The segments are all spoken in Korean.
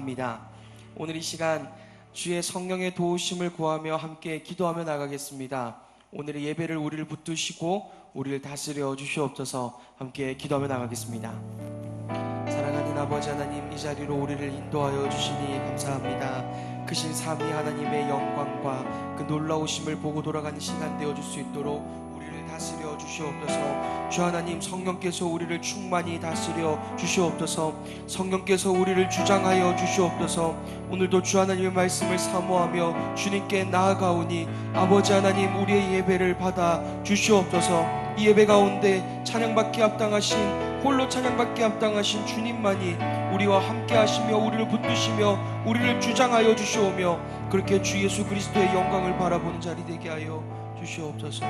축원합니다. 오늘 이 시간 주의 성령의 도우심을 구하며 함께 기도하며 나가겠습니다. 오늘의 예배를 우리를 붙드시고 우리를 다스려 주시옵소서. 함께 기도하며 나가겠습니다. 사랑하는 아버지 하나님, 이 자리로 우리를 인도하여 주시니 감사합니다. 크신 삼위 하나님의 영광과 그 놀라우심을 보고 돌아가는 시간 되어줄 수 있도록 우리를 다스려 주시옵소서. 주 하나님, 성령께서 우리를 충만히 다스려 주시옵소서. 성령께서 우리를 주장하여 주시옵소서. 오늘도 주 하나님의 말씀을 사모하며 주님께 나아가오니 아버지 하나님, 우리의 예배를 받아 주시옵소서. 이 예배 가운데 찬양받기 합당하신, 홀로 찬양받기 합당하신 주님만이 우리와 함께 하시며 우리를 붙드시며 우리를 주장하여 주시오며 그렇게 주 예수 그리스도의 영광을 바라보는 자리 되게 하여 주시옵소서.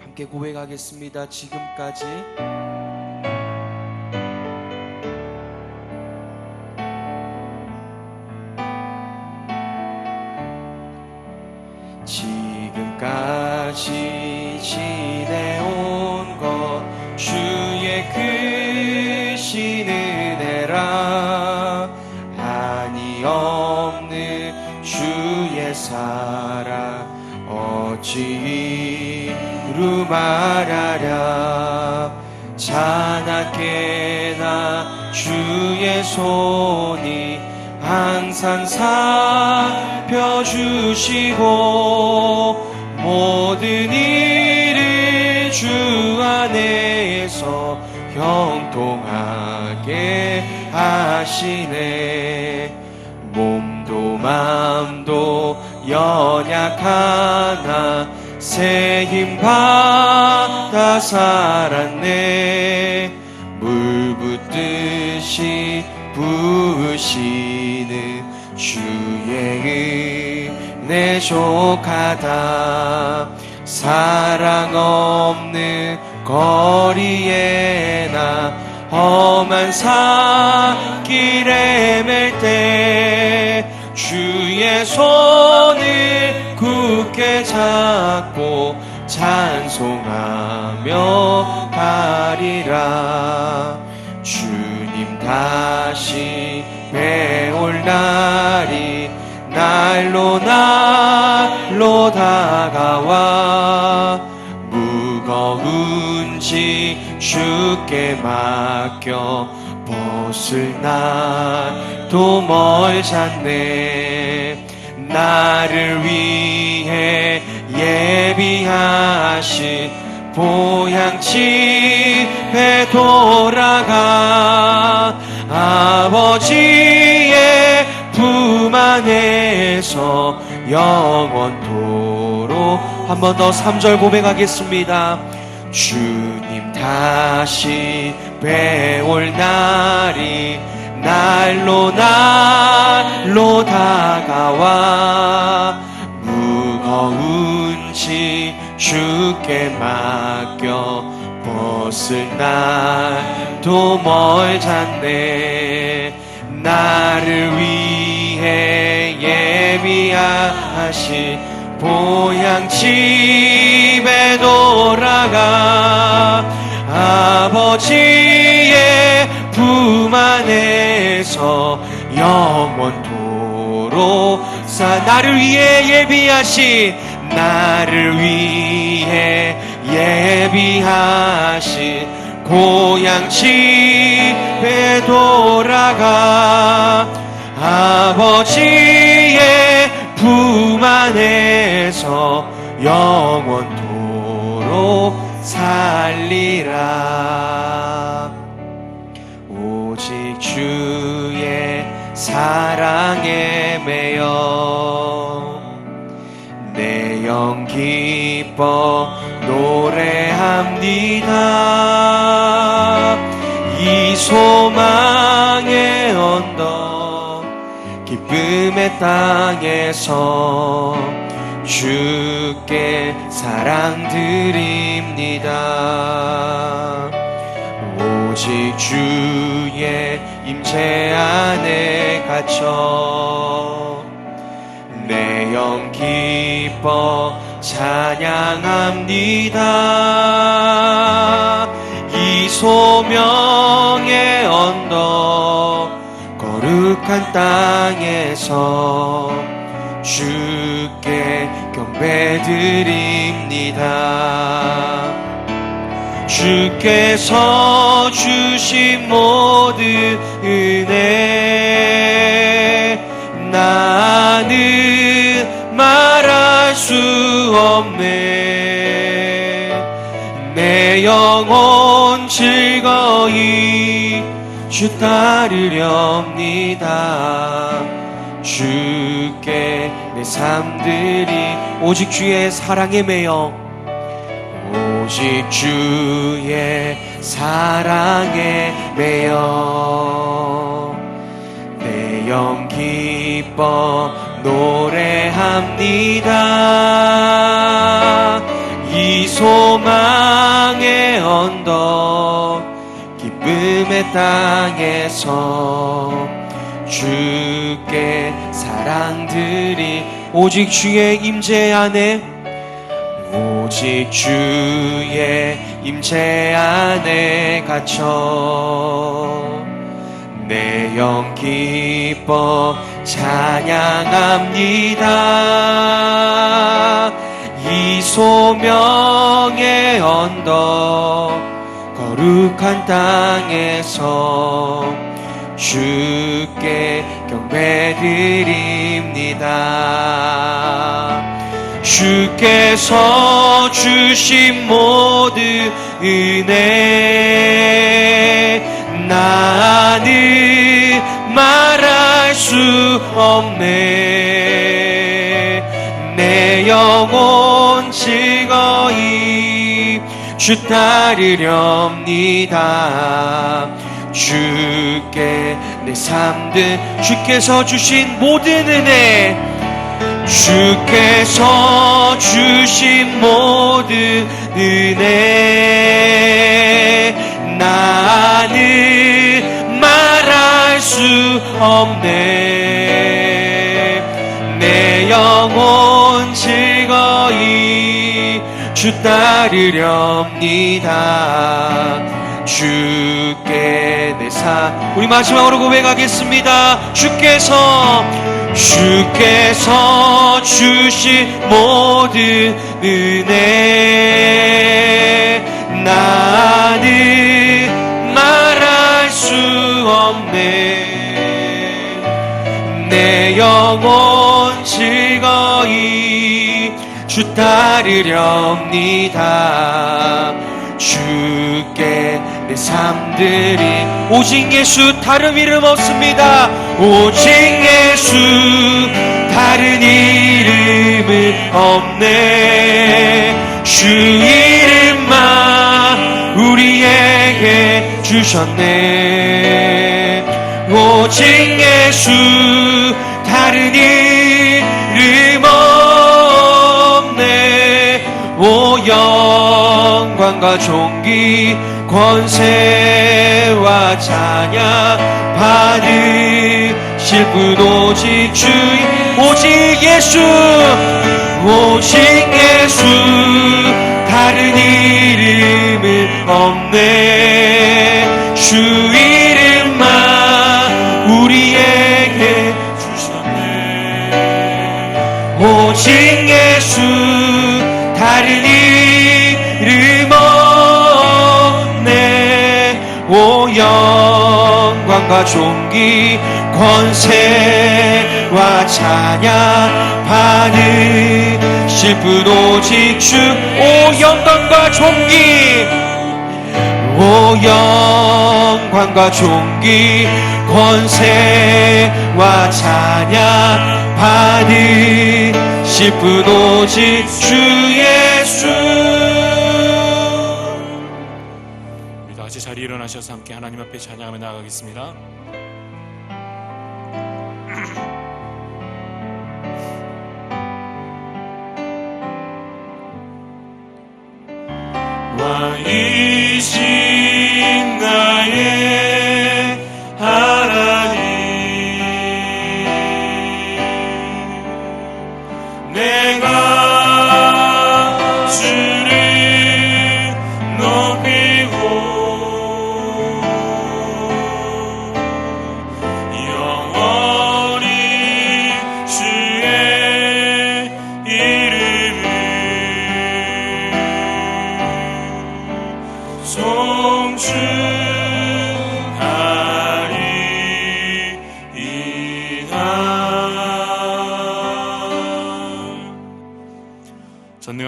함께 고백하겠습니다. 지금까지 지내온 것 주의 크신 은혜라. 한이 없는 주의 사랑 어찌 이루 말하랴. 자나깨나 주의 손이 항상 살펴주시고 모든 일을 주 안에서 형통하게 하시네. 몸도 맘도 연약하나 새 힘 받아 살았네. 물 붓듯이 부으시는 주의 은혜 족하다. 사랑 없는 거리에나 험한 산길에 맬 때 주의 손을 굳게 잡고 찬송하며 가리라. 주님 다시 배올 날이 날로 다가와 무거운 짐 주께 맡겨 벗을 날도 멀잖네. 나를 위해 예비하신 보양집에 돌아가 아버지의 품 안에서 영원토록. 한 번 더 3절 고백하겠습니다. 주님 다시 배올 날이 날로 다가와 무거운 짐 주께 맡겨 벗을 날도 멀잖네. 나를 위해 예비하신 보양집에 돌아가 아버지의 품 안에서 영원토록 나를 위해 예비하신 나를 위해 예비하신 고향집에 돌아가 아버지의 품 안에서 영원토록 살리라. 오직 주의 사랑에 매여 내 영 기뻐 노래합니다. 이 소망의 언덕 기쁨의 땅에서 주께 사랑 드립니다. 오직 주의 임재 안에 갇혀 내 영 기뻐 찬양합니다. 이 소명의 언덕 거룩한 땅에서 주께 경배드립니다. 주께서 주신 모든 은혜 나는 말할 수 없네. 내 영혼 즐거이 주 따르렵니다. 주께 내 삶들이 오직 주의 사랑에 매여 오직 주의 사랑에 매여 내 영 기뻐 노래합니다. 이 소망의 언덕 기쁨의 땅에서 주께 사랑들이 오직 주의 임재 안에 오직 주의 임재 안에 갇혀 내 영 기뻐 찬양합니다. 이 소명의 언덕 거룩한 땅에서 주께 경배드립니다. 주께서 주신 모든 은혜 나는 말할 수 없네. 내 영혼 즐거이 주 따르렵니다. 주께 내 삶들 주께서 주신 모든 은혜 주께서 주신 모든 은혜 나는 말할 수 없네. 내 영혼 즐거이 주 따르렵니다. 주께 내 삶 우리 마지막으로 고백하겠습니다. 주께서 주신 모든 은혜 나는 말할 수 없네. 내 영혼 즐거이 주 따르렵니다. 주께 내 삶들이 오직 예수 다른 이름 없습니다. 오직 예수 다른 이름은 없네. 주 이름만 우리에게 주셨네. 오직 예수 다른 이름 없네. 오 영광과 존귀 권세와 찬양 받으실 분 오직 주 오직 예수 다른 이름은 없네. 주 이름만 우리에게 주셨네. 오직 예수 다른 이름 없네. 오 영광과 존귀 권세와 찬양 받으실 분 오직 주. 오 영광과 존귀 오 영광과 존귀 권세와 찬양 받으실 분 오직 주 예수. 우리 다같이 자리에 일어나셔서 함께 하나님 앞에 찬양하며 나아가겠습니다. 왕이신 나의 하나님 내가 주를 높이고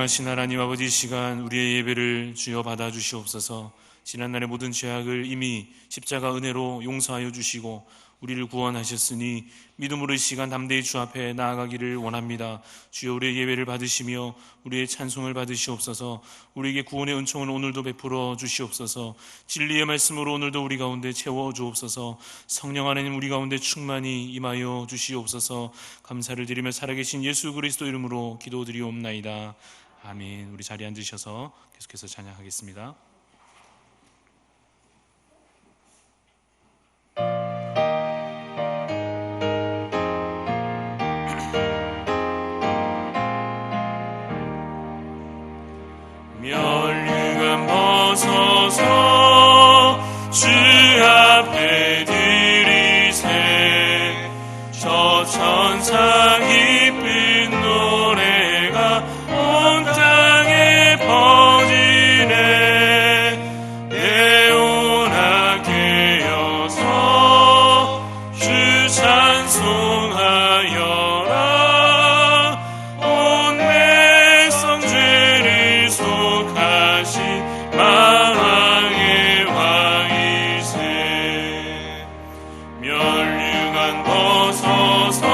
전능하신 하나님 아버지, 이 시간 우리의 예배를 주여 받아주시옵소서. 지난날의 모든 죄악을 이미 십자가 은혜로 용서하여 주시고 우리를 구원하셨으니 믿음으로 이 시간 담대히 주 앞에 나아가기를 원합니다. 주여, 우리의 예배를 받으시며 우리의 찬송을 받으시옵소서. 우리에게 구원의 은총을 오늘도 베풀어 주시옵소서. 진리의 말씀으로 오늘도 우리 가운데 채워 주옵소서. 성령 하나님, 우리 가운데 충만히 임하여 주시옵소서. 감사를 드리며 살아계신 예수 그리스도 이름으로 기도드리옵나이다. 아멘. 우리 자리에 앉으셔서 계속해서 찬양하겠습니다. 멸류관 벗어서 주 앞에 드리세. 저 천사 기쁜 노래가 온 땅에 퍼지네. 내오나 깨어서 주 찬송하여라. 온 백성 죄를 속하신 만왕의 왕이세. 멸류관 벗어서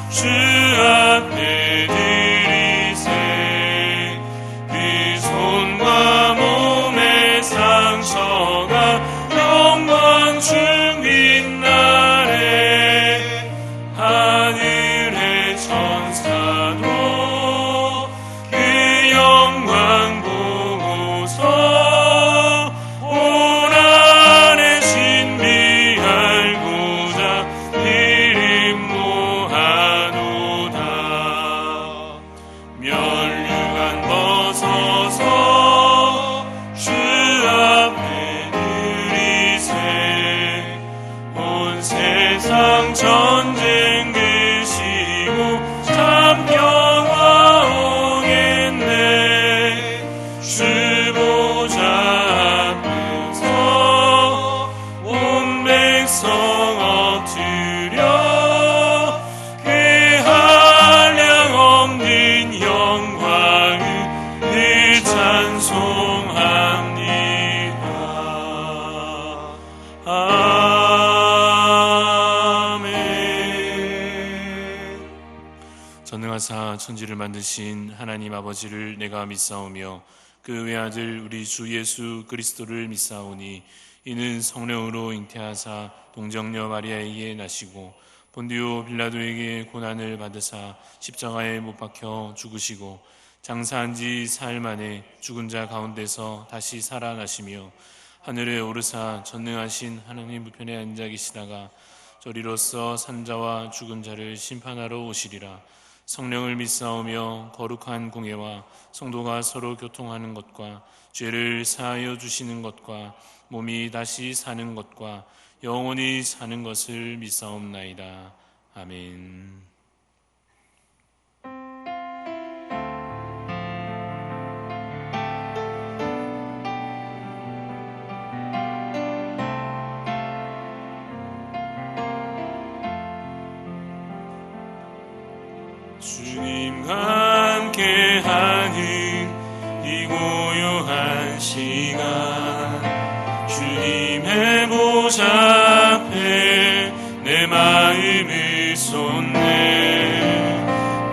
주 앞에 드리세. 그 손과 몸의 상처가 영광 중빛 날에 하늘의 천사도 그 영광 보고서 온 안에 신비하고자 이름 모아노다. 멸류관 벗어서 주 앞에 드리세. 온 세상 전쟁 그시고 참 평화 오겠네. 주 보좌 앞에서 온 백성 엎드려 그 한량 없는 영광을 찬송합니다. 아멘. 전능하사 천지를 만드신 하나님 아버지를 내가 믿사오며 그 외아들 우리 주 예수 그리스도를 믿사오니 이는 성령으로 잉태하사 동정녀 마리아에게 나시고 본디오 빌라도에게 고난을 받으사 십자가에 못 박혀 죽으시고 장사한 지 사흘 만에 죽은 자 가운데서 다시 살아나시며 하늘에 오르사 전능하신 하나님 우편에 앉아 계시다가 저리로서 산자와 죽은 자를 심판하러 오시리라. 성령을 믿사오며 거룩한 공예와 성도가 서로 교통하는 것과 죄를 사하여 주시는 것과 몸이 다시 사는 것과 영원히 사는 것을 믿사옵나이다. 아멘. 주님과 함께하는 이 고요한 시간, 주님의 보좌 앞에 내 마음을 쏟네.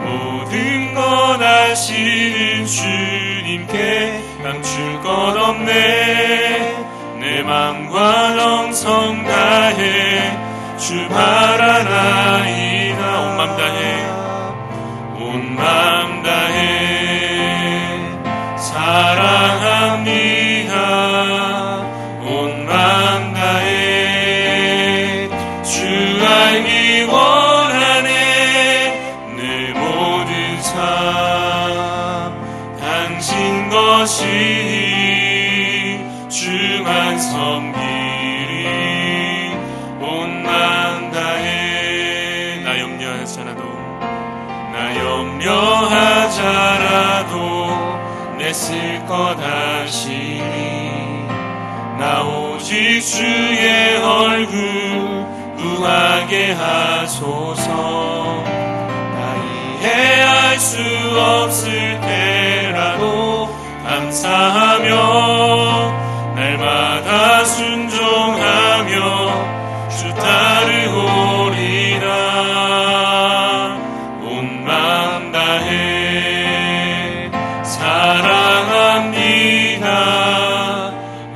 모든 것 아시는 주님께 감출 것 없네. 내 맘과 정성 다해 주 바라나이다. 온 맘 다해 온 맘 다해 사랑합니다. 온 맘 다해 주 알기 원하네. 내 모든 삶 당신 것이 주만 섬기리. 온 맘 다해 나 염려하지 않아도 염려하자라도 내 쓸 것 아시니. 나 오직 주의 얼굴 구하게 하소서. 나 대할 수 없을 때라도 감사하며 날마다 순종하며 주 따르오리라. 온 마음 다해 사랑합니다.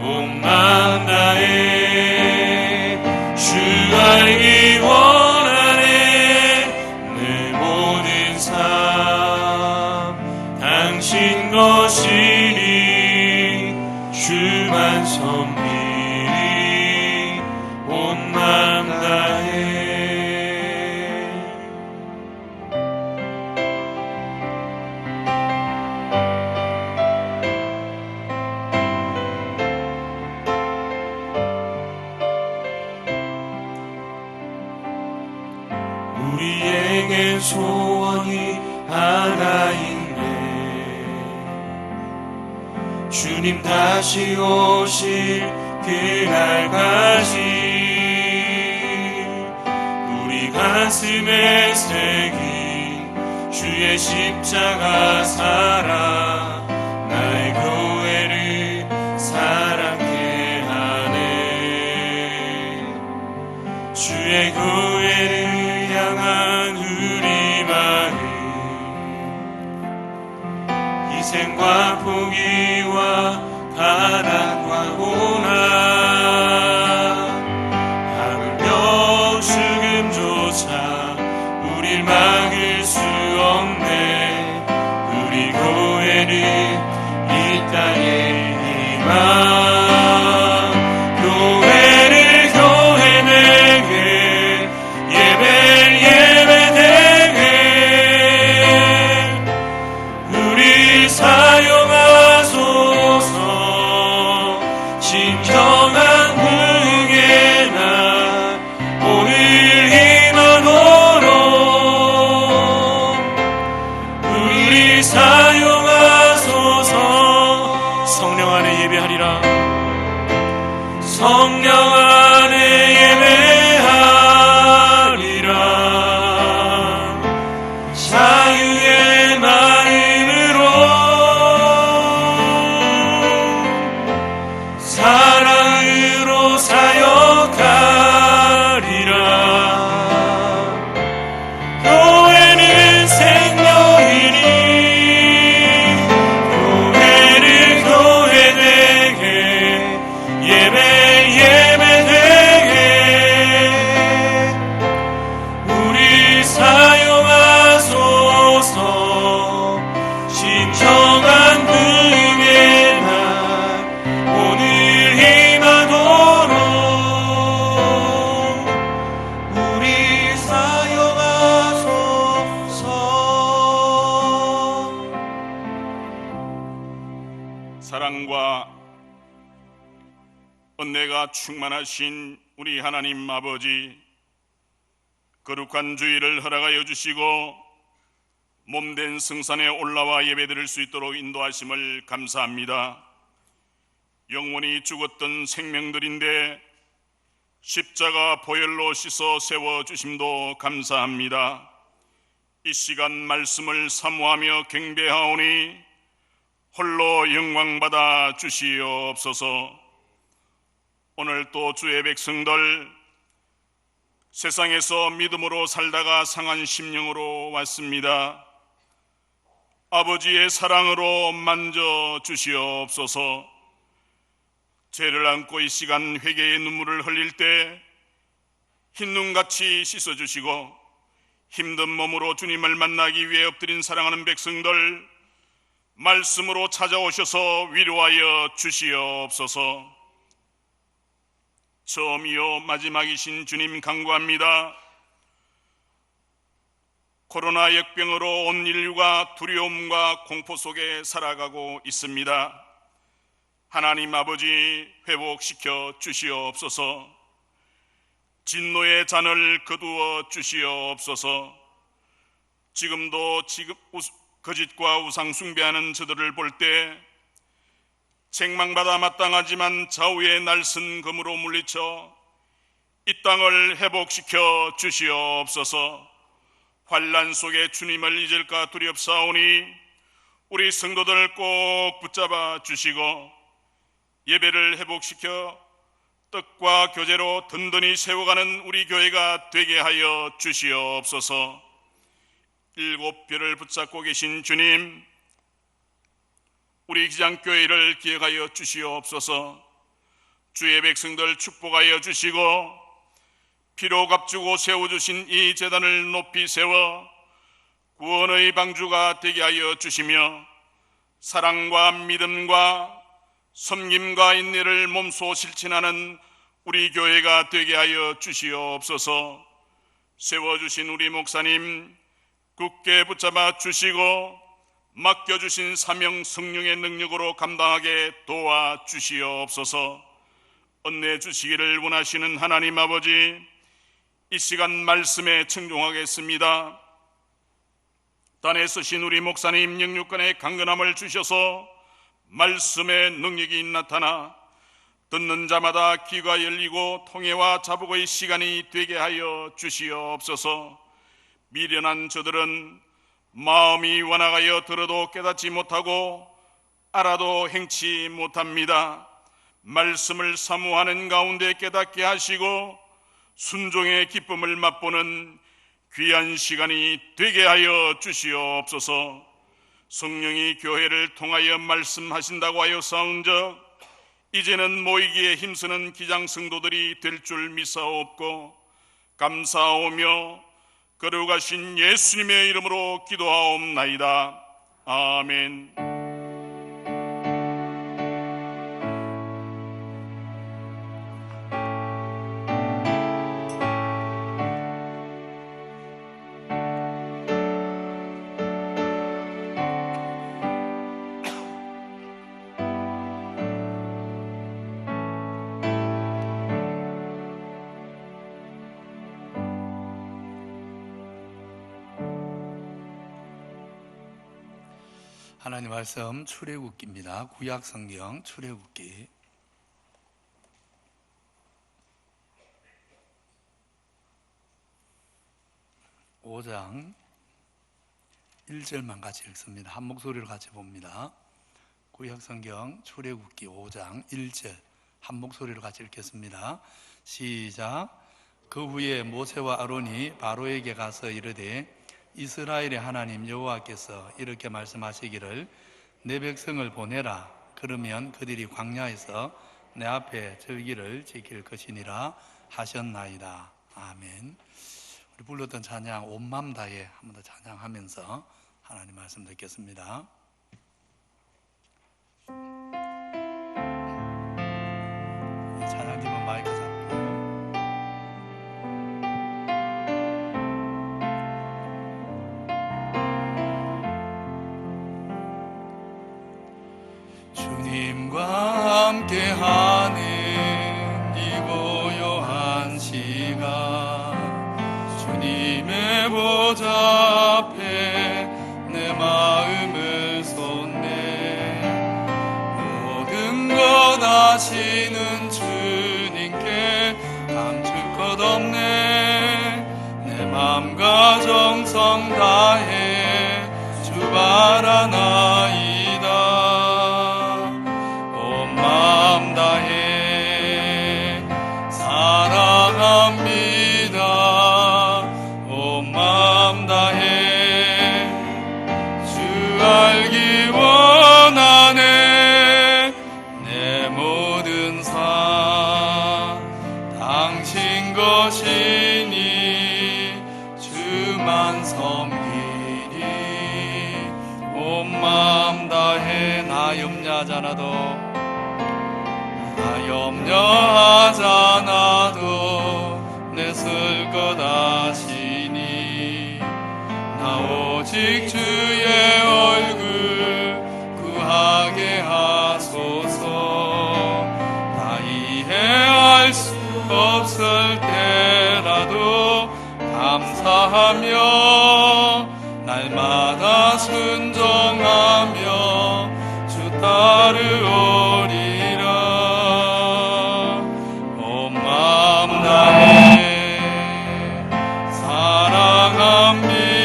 온 마음 다해 주 알기 원하네. 내 모든 삶 당신 것이니 주만 섬기리. 온 마음 다해. 우리에겐 소원이 하나인데 주님 다시 오실 그날까지 우리 가슴에 새긴 주의 십자가 사랑 나의 교회를 사랑케 하네. 주의 교회를 향한 우리 마음 희생과 포기와 가난과 고난 하물며 죽음조차 우릴 막을 수 없네. 우리 교회를 이 땅에 희망 교회를 교회 내게 예배 되게 우리 사용하소서. 진정한 그의 날 오늘 힘하도록 우리 사용하소서. 성령 안에 예배하리라. 성령 안에 예배하리라. 자유의 마음으로 사랑으로 사역하리라. 교회는 생명이니 교회를 교회 되게 예배 되게 우리 사용하소서. 진정한 그의 날 오늘 힘하도록 우리 사용하소서. 사랑과 은혜가 충만하신 우리 하나님 아버지, 거룩한 주일을 허락하여 주시고 몸된 성산에 올라와 예배드릴 수 있도록 인도하심을 감사합니다. 영원히 죽었던 생명들인데 십자가 보혈로 씻어 세워주심도 감사합니다. 이 시간 말씀을 사모하며 경배하오니 홀로 영광받아 주시옵소서. 오늘 또 주의 백성들 세상에서 믿음으로 살다가 상한 심령으로 왔습니다. 아버지의 사랑으로 만져 주시옵소서. 죄를 안고 이 시간 회개의 눈물을 흘릴 때 흰눈같이 씻어주시고 힘든 몸으로 주님을 만나기 위해 엎드린 사랑하는 백성들 말씀으로 찾아오셔서 위로하여 주시옵소서. 처음이요 마지막이신 주님 간구합니다. 코로나 역병으로 온 인류가 두려움과 공포 속에 살아가고 있습니다. 하나님 아버지 회복시켜 주시옵소서. 진노의 잔을 거두어 주시옵소서. 지금도 거짓과 우상 숭배하는 저들을 볼 때 책망받아 마땅하지만 좌우의 날선 검으로 물리쳐 이 땅을 회복시켜 주시옵소서. 환난 속에 주님을 잊을까 두렵사오니 우리 성도들 꼭 붙잡아 주시고 예배를 회복시켜 뜻과 교제로 든든히 세워가는 우리 교회가 되게 하여 주시옵소서. 일곱 별을 붙잡고 계신 주님, 우리 기장교회를 기억하여 주시옵소서. 주의 백성들 축복하여 주시고 피로 값주고 세워주신 이 제단을 높이 세워 구원의 방주가 되게 하여 주시며 사랑과 믿음과 섬김과 인내를 몸소 실천하는 우리 교회가 되게 하여 주시옵소서. 세워주신 우리 목사님 굳게 붙잡아 주시고 맡겨주신 사명 성령의 능력으로 감당하게 도와주시옵소서. 은혜 주시기를 원하시는 하나님 아버지, 이 시간 말씀에 청종하겠습니다. 단에 쓰신 우리 목사님 영육간의 강건함을 주셔서 말씀의 능력이 나타나 듣는 자마다 귀가 열리고 통회와 자복의 시간이 되게 하여 주시옵소서. 미련한 저들은 마음이 완악하여 들어도 깨닫지 못하고 알아도 행치 못합니다. 말씀을 사모하는 가운데 깨닫게 하시고 순종의 기쁨을 맛보는 귀한 시간이 되게 하여 주시옵소서. 성령이 교회를 통하여 말씀하신다고 하여 사은적 이제는 모이기에 힘쓰는 기장 성도들이 될 줄 믿사옵고 감사하오며 거룩하신 예수님의 이름으로 기도하옵나이다. 아멘. 하나님 말씀 출애굽기입니다. 구약성경 출애굽기 5장 1절만 같이 읽습니다. 한 목소리로 같이 봅니다. 구약성경 출애굽기 5장 1절 한 목소리로 같이 읽겠습니다. 시작. 그 후에 모세와 아론이 바로에게 가서 이르되 이스라엘의 하나님 여호와께서 이렇게 말씀하시기를 내 백성을 보내라. 그러면 그들이 광야에서 내 앞에 절기를 지킬 것이니라 하셨나이다. 아멘. 우리 불렀던 찬양 온 마음 다해 한 번 더 찬양하면서 하나님 말씀 듣겠습니다. 찬양팀은 마이크 잡고 주님과 함께하는 이 고요한 시간 주님의 보좌 앞에 내 마음을 쏟네 모든 것 아시는 주님께 감출 것 없네 내 맘과 정성 다해 주 바라나이다 온 마음 다해 사랑합니다 온 마음 다해 주 알기 원하네 내 모든 삶 당신 것이니 주만 섬기리 온 마음 다해 나 염려하잖아도 나 염려하잖아도 내 쓸 것 아시니 나 오직 주의 얼굴 구하게 하소서 다 이해할 수 없을 때라도 감사하며 날마다 순종하며 주 따르오리라 온 마음 다해 사랑합니다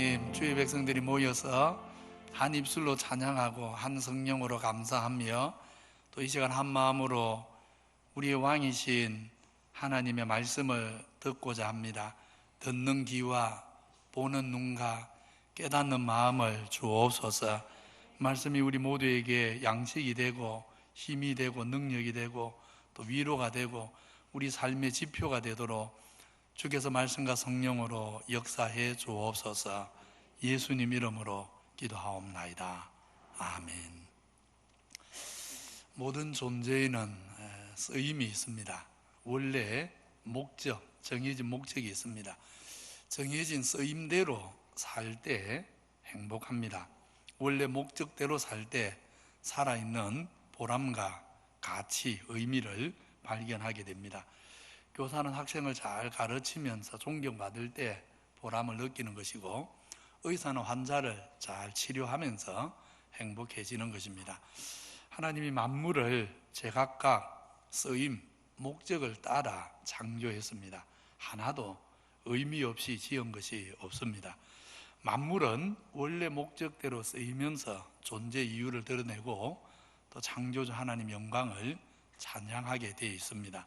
하나님, 주의 백성들이 모여서 한 입술로 찬양하고 한 성령으로 감사하며 또 이 시간 한 마음으로 우리의 왕이신 하나님의 말씀을 듣고자 합니다. 듣는 귀와 보는 눈과 깨닫는 마음을 주옵소서. 말씀이 우리 모두에게 양식이 되고 힘이 되고 능력이 되고 또 위로가 되고 우리 삶의 지표가 되도록 주께서 말씀과 성령으로 역사해 주옵소서. 예수님 이름으로 기도하옵나이다. 아멘. 모든 존재에는 쓰임이 있습니다. 원래 목적, 정해진 목적이 있습니다. 정해진 쓰임대로 살 때 행복합니다. 원래 목적대로 살 때 살아있는 보람과 가치, 의미를 발견하게 됩니다. 교사는 학생을 잘 가르치면서 존경받을 때 보람을 느끼는 것이고, 의사는 환자를 잘 치료하면서 행복해지는 것입니다. 하나님이 만물을 제각각 쓰임, 목적을 따라 창조했습니다. 하나도 의미 없이 지은 것이 없습니다. 만물은 원래 목적대로 쓰이면서 존재 이유를 드러내고 또 창조주 하나님 영광을 찬양하게 되어 있습니다.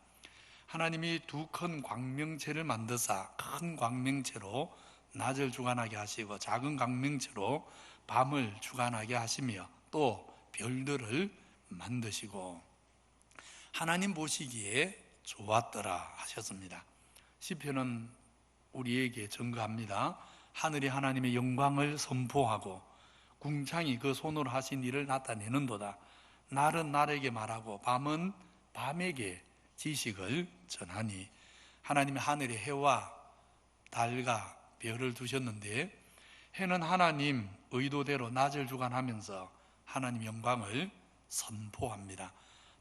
하나님이 두 큰 광명체를 만드사 큰 광명체로 낮을 주관하게 하시고 작은 광명체로 밤을 주관하게 하시며 또 별들을 만드시고 하나님 보시기에 좋았더라 하셨습니다. 시편은 우리에게 증거합니다. 하늘이 하나님의 영광을 선포하고 궁창이 그 손으로 하신 일을 나타내는도다. 날은 날에게 말하고 밤은 밤에게 지식을 전하니. 하나님이 하늘에 해와 달과 별을 두셨는데 해는 하나님 의도대로 낮을 주관하면서 하나님 영광을 선포합니다.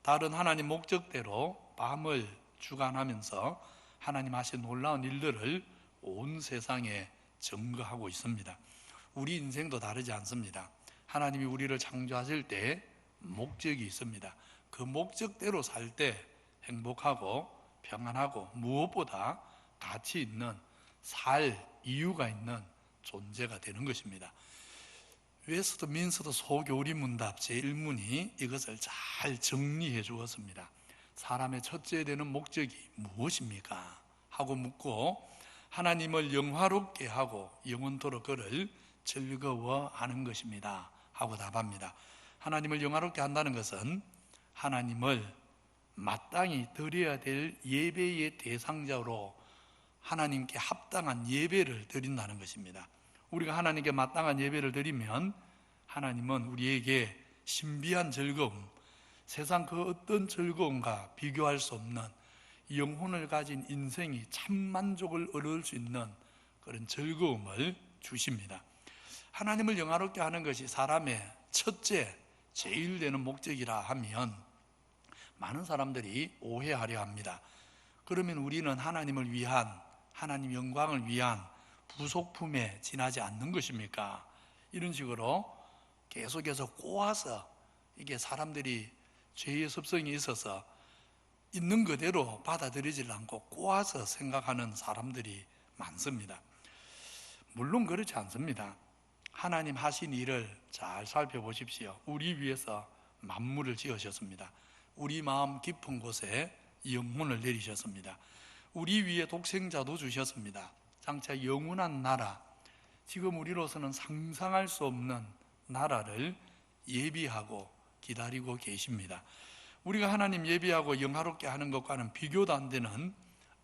달은 하나님 목적대로 밤을 주관하면서 하나님 하신 놀라운 일들을 온 세상에 증거하고 있습니다. 우리 인생도 다르지 않습니다. 하나님이 우리를 창조하실 때 목적이 있습니다. 그 목적대로 살 때 행복하고 평안하고 무엇보다 가치 있는 살 이유가 있는 존재가 되는 것입니다. 웨스트민스터 소교리문답 제1문이 이것을 잘 정리해 주었습니다. 사람의 첫째 되는 목적이 무엇입니까? 하고 묻고 하나님을 영화롭게 하고 영원토록 그를 즐거워하는 것입니다 하고 답합니다. 하나님을 영화롭게 한다는 것은 하나님을 마땅히 드려야 될 예배의 대상자로 하나님께 합당한 예배를 드린다는 것입니다. 우리가 하나님께 마땅한 예배를 드리면 하나님은 우리에게 신비한 즐거움, 세상 그 어떤 즐거움과 비교할 수 없는 영혼을 가진 인생이 참 만족을 얻을 수 있는 그런 즐거움을 주십니다. 하나님을 영화롭게 하는 것이 사람의 첫째, 제일 되는 목적이라 하면 많은 사람들이 오해하려 합니다. 그러면 우리는 하나님을 위한, 하나님 영광을 위한 부속품에 지나지 않는 것입니까? 이런 식으로 계속해서 꼬아서 이게 사람들이 죄의 습성이 있어서 있는 그대로 받아들이지 않고 꼬아서 생각하는 사람들이 많습니다. 물론 그렇지 않습니다. 하나님 하신 일을 잘 살펴보십시오. 우리 위해서 만물을 지으셨습니다. 우리 마음 깊은 곳에 영혼을 내리셨습니다. 우리 위에 독생자도 주셨습니다. 장차 영원한 나라, 지금 우리로서는 상상할 수 없는 나라를 예비하고 기다리고 계십니다. 우리가 하나님 예비하고 영화롭게 하는 것과는 비교도 안 되는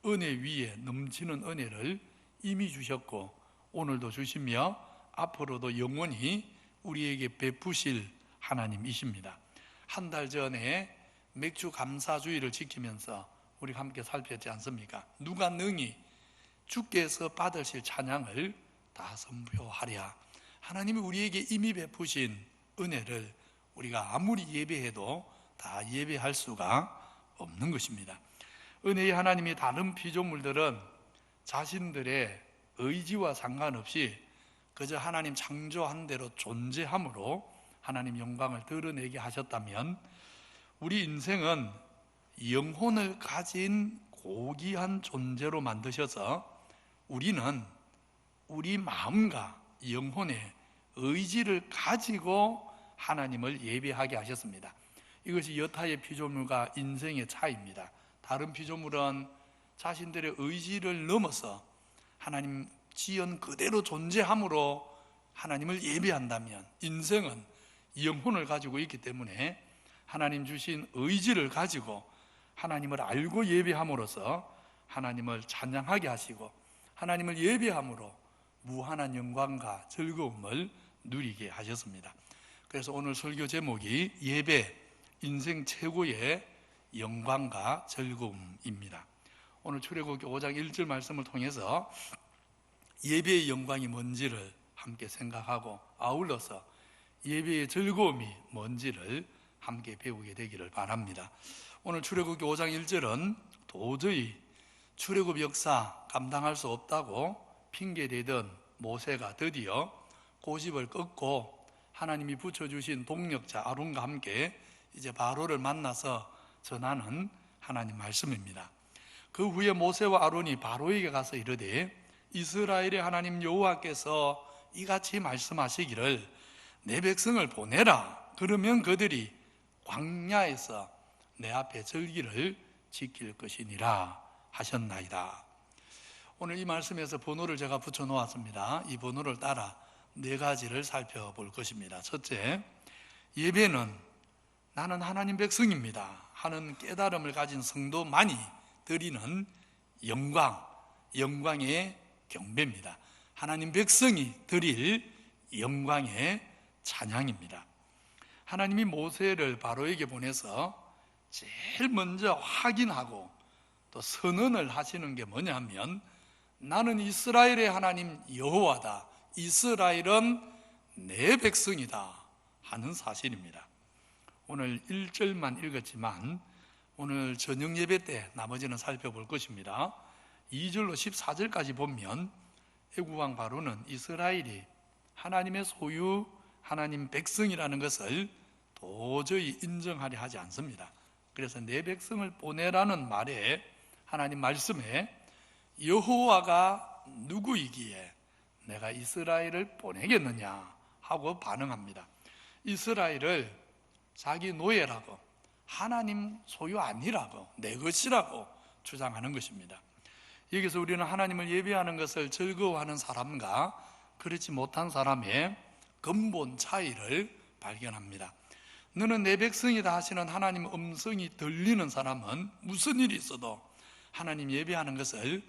은혜 위에 넘치는 은혜를 이미 주셨고 오늘도 주시며 앞으로도 영원히 우리에게 베푸실 하나님이십니다. 한 달 전에 맥주 감사주의를 지키면서 우리가 함께 살폈지 않습니까? 누가 능히 주께서 받으실 찬양을 다 선포하랴. 하나님이 우리에게 이미 베푸신 은혜를 우리가 아무리 예배해도 다 예배할 수가 없는 것입니다. 은혜의 하나님이 다른 피조물들은 자신들의 의지와 상관없이 그저 하나님 창조한 대로 존재함으로 하나님 영광을 드러내게 하셨다면 우리 인생은 영혼을 가진 고귀한 존재로 만드셔서 우리는 우리 마음과 영혼의 의지를 가지고 하나님을 예배하게 하셨습니다. 이것이 여타의 피조물과 인생의 차이입니다. 다른 피조물은 자신들의 의지를 넘어서 하나님 지연 그대로 존재함으로 하나님을 예배한다면, 인생은 영혼을 가지고 있기 때문에 하나님 주신 의지를 가지고 하나님을 알고 예배함으로써 하나님을 찬양하게 하시고, 하나님을 예배함으로 무한한 영광과 즐거움을 누리게 하셨습니다. 그래서 오늘 설교 제목이 예배, 인생 최고의 영광과 즐거움입니다. 오늘 출애굽기 5장 1절 말씀을 통해서 예배의 영광이 뭔지를 함께 생각하고, 아울러서 예배의 즐거움이 뭔지를 함께 배우게 되기를 바랍니다. 오늘 출애굽기 5장 1절은 도저히 출애굽 역사 감당할 수 없다고 핑계대던 모세가 드디어 고집을 꺾고 하나님이 붙여주신 동력자 아론과 함께 이제 바로를 만나서 전하는 하나님 말씀입니다. 그 후에 모세와 아론이 바로에게 가서 이르되, 이스라엘의 하나님 여호와께서 이같이 말씀하시기를 내 백성을 보내라. 그러면 그들이 광야에서 내 앞에 절기를 지킬 것이니라 하셨나이다. 오늘 이 말씀에서 번호를 제가 붙여 놓았습니다. 이 번호를 따라 네 가지를 살펴볼 것입니다. 첫째, 예배는 나는 하나님 백성입니다 하는 깨달음을 가진 성도만이 드리는 영광의 경배입니다. 하나님 백성이 드릴 영광의 찬양입니다. 하나님이 모세를 바로에게 보내서 제일 먼저 확인하고 또 선언을 하시는 게 뭐냐면, 나는 이스라엘의 하나님 여호와다, 이스라엘은 내 백성이다 하는 사실입니다. 오늘 1절만 읽었지만 오늘 저녁 예배 때 나머지는 살펴볼 것입니다. 2절로 14절까지 보면 애국왕 바로는 이스라엘이 하나님의 소유, 하나님 백성이라는 것을 도저히 인정하려 하지 않습니다. 그래서 내 백성을 보내라는 말에, 하나님 말씀에 여호와가 누구이기에 내가 이스라엘을 보내겠느냐 하고 반응합니다. 이스라엘을 자기 노예라고, 하나님 소유 아니라고, 내 것이라고 주장하는 것입니다. 여기서 우리는 하나님을 예배하는 것을 즐거워하는 사람과 그렇지 못한 사람의 근본 차이를 발견합니다. 너는 내 백성이다 하시는 하나님 음성이 들리는 사람은 무슨 일이 있어도 하나님 예배하는 것을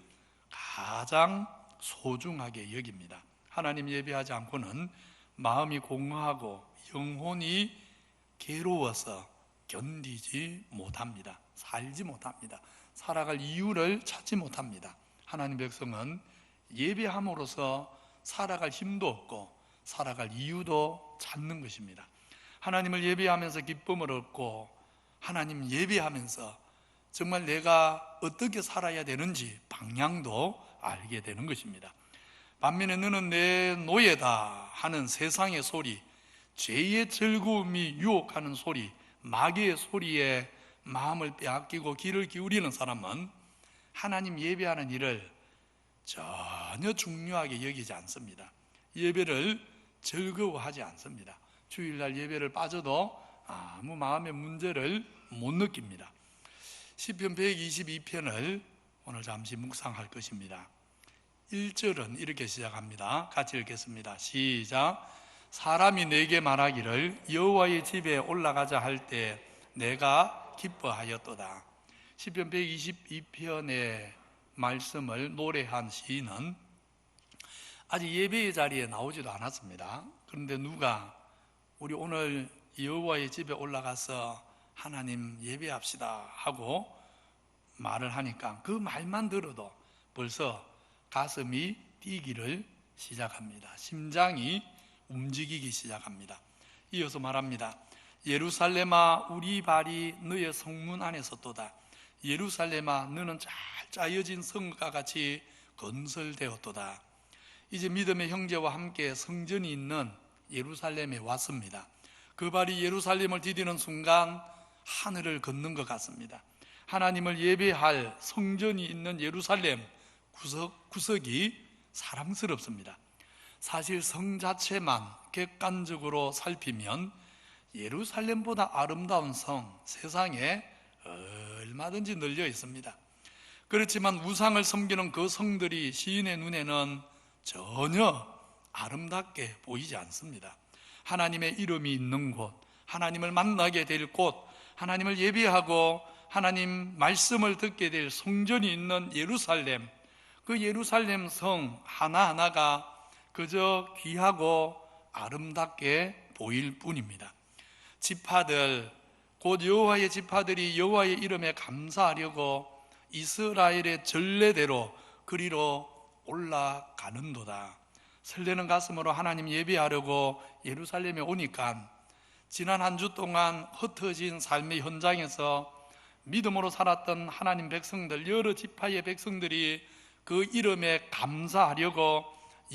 가장 소중하게 여깁니다. 하나님 예배하지 않고는 마음이 공허하고 영혼이 괴로워서 견디지 못합니다. 살지 못합니다. 살아갈 이유를 찾지 못합니다. 하나님 백성은 예배함으로써 살아갈 힘도 없고 살아갈 이유도 찾는 것입니다. 하나님을 예배하면서 기쁨을 얻고, 하나님 예배하면서 정말 내가 어떻게 살아야 되는지 방향도 알게 되는 것입니다. 반면에 너는 내 노예다 하는 세상의 소리, 죄의 즐거움이 유혹하는 소리, 마귀의 소리에 마음을 빼앗기고 귀를 기울이는 사람은 하나님 예배하는 일을 전혀 중요하게 여기지 않습니다. 예배를 즐거워하지 않습니다. 주일날 예배를 빠져도 아무 마음의 문제를 못 느낍니다. 시편 122편을 오늘 잠시 묵상할 것입니다. 1절은 이렇게 시작합니다. 같이 읽겠습니다. 시작. 사람이 내게 말하기를 여호와의 집에 올라가자 할 때 내가 기뻐하였도다. 시편 122편의 말씀을 노래한 시인은 아직 예배의 자리에 나오지도 않았습니다. 그런데 누가 우리 오늘 여호와의 집에 올라가서 하나님 예배합시다 하고 말을 하니까 그 말만 들어도 벌써 가슴이 뛰기를 시작합니다. 심장이 움직이기 시작합니다. 이어서 말합니다. 예루살렘아 우리 발이 너의 성문 안에 섰도다. 예루살렘아 너는 잘 짜여진 성과 같이 건설되었도다. 이제 믿음의 형제와 함께 성전이 있는 예루살렘에 왔습니다. 그 발이 예루살렘을 디디는 순간 하늘을 걷는 것 같습니다. 하나님을 예배할 성전이 있는 예루살렘 구석이 사랑스럽습니다. 사실 성 자체만 객관적으로 살피면 예루살렘보다 아름다운 성 세상에 얼마든지 널려 있습니다. 그렇지만 우상을 섬기는 그 성들이 시인의 눈에는 전혀 아름답게 보이지 않습니다. 하나님의 이름이 있는 곳, 하나님을 만나게 될 곳, 하나님을 예배하고 하나님 말씀을 듣게 될 성전이 있는 예루살렘, 그 예루살렘 성 하나하나가 그저 귀하고 아름답게 보일 뿐입니다. 지파들, 곧 여호와의 지파들이 여호와의 이름에 감사하려고 이스라엘의 전례대로 그리로 올라가는도다. 설레는 가슴으로 하나님 예배하려고 예루살렘에 오니까 지난 한 주 동안 흩어진 삶의 현장에서 믿음으로 살았던 하나님 백성들, 여러 지파의 백성들이 그 이름에 감사하려고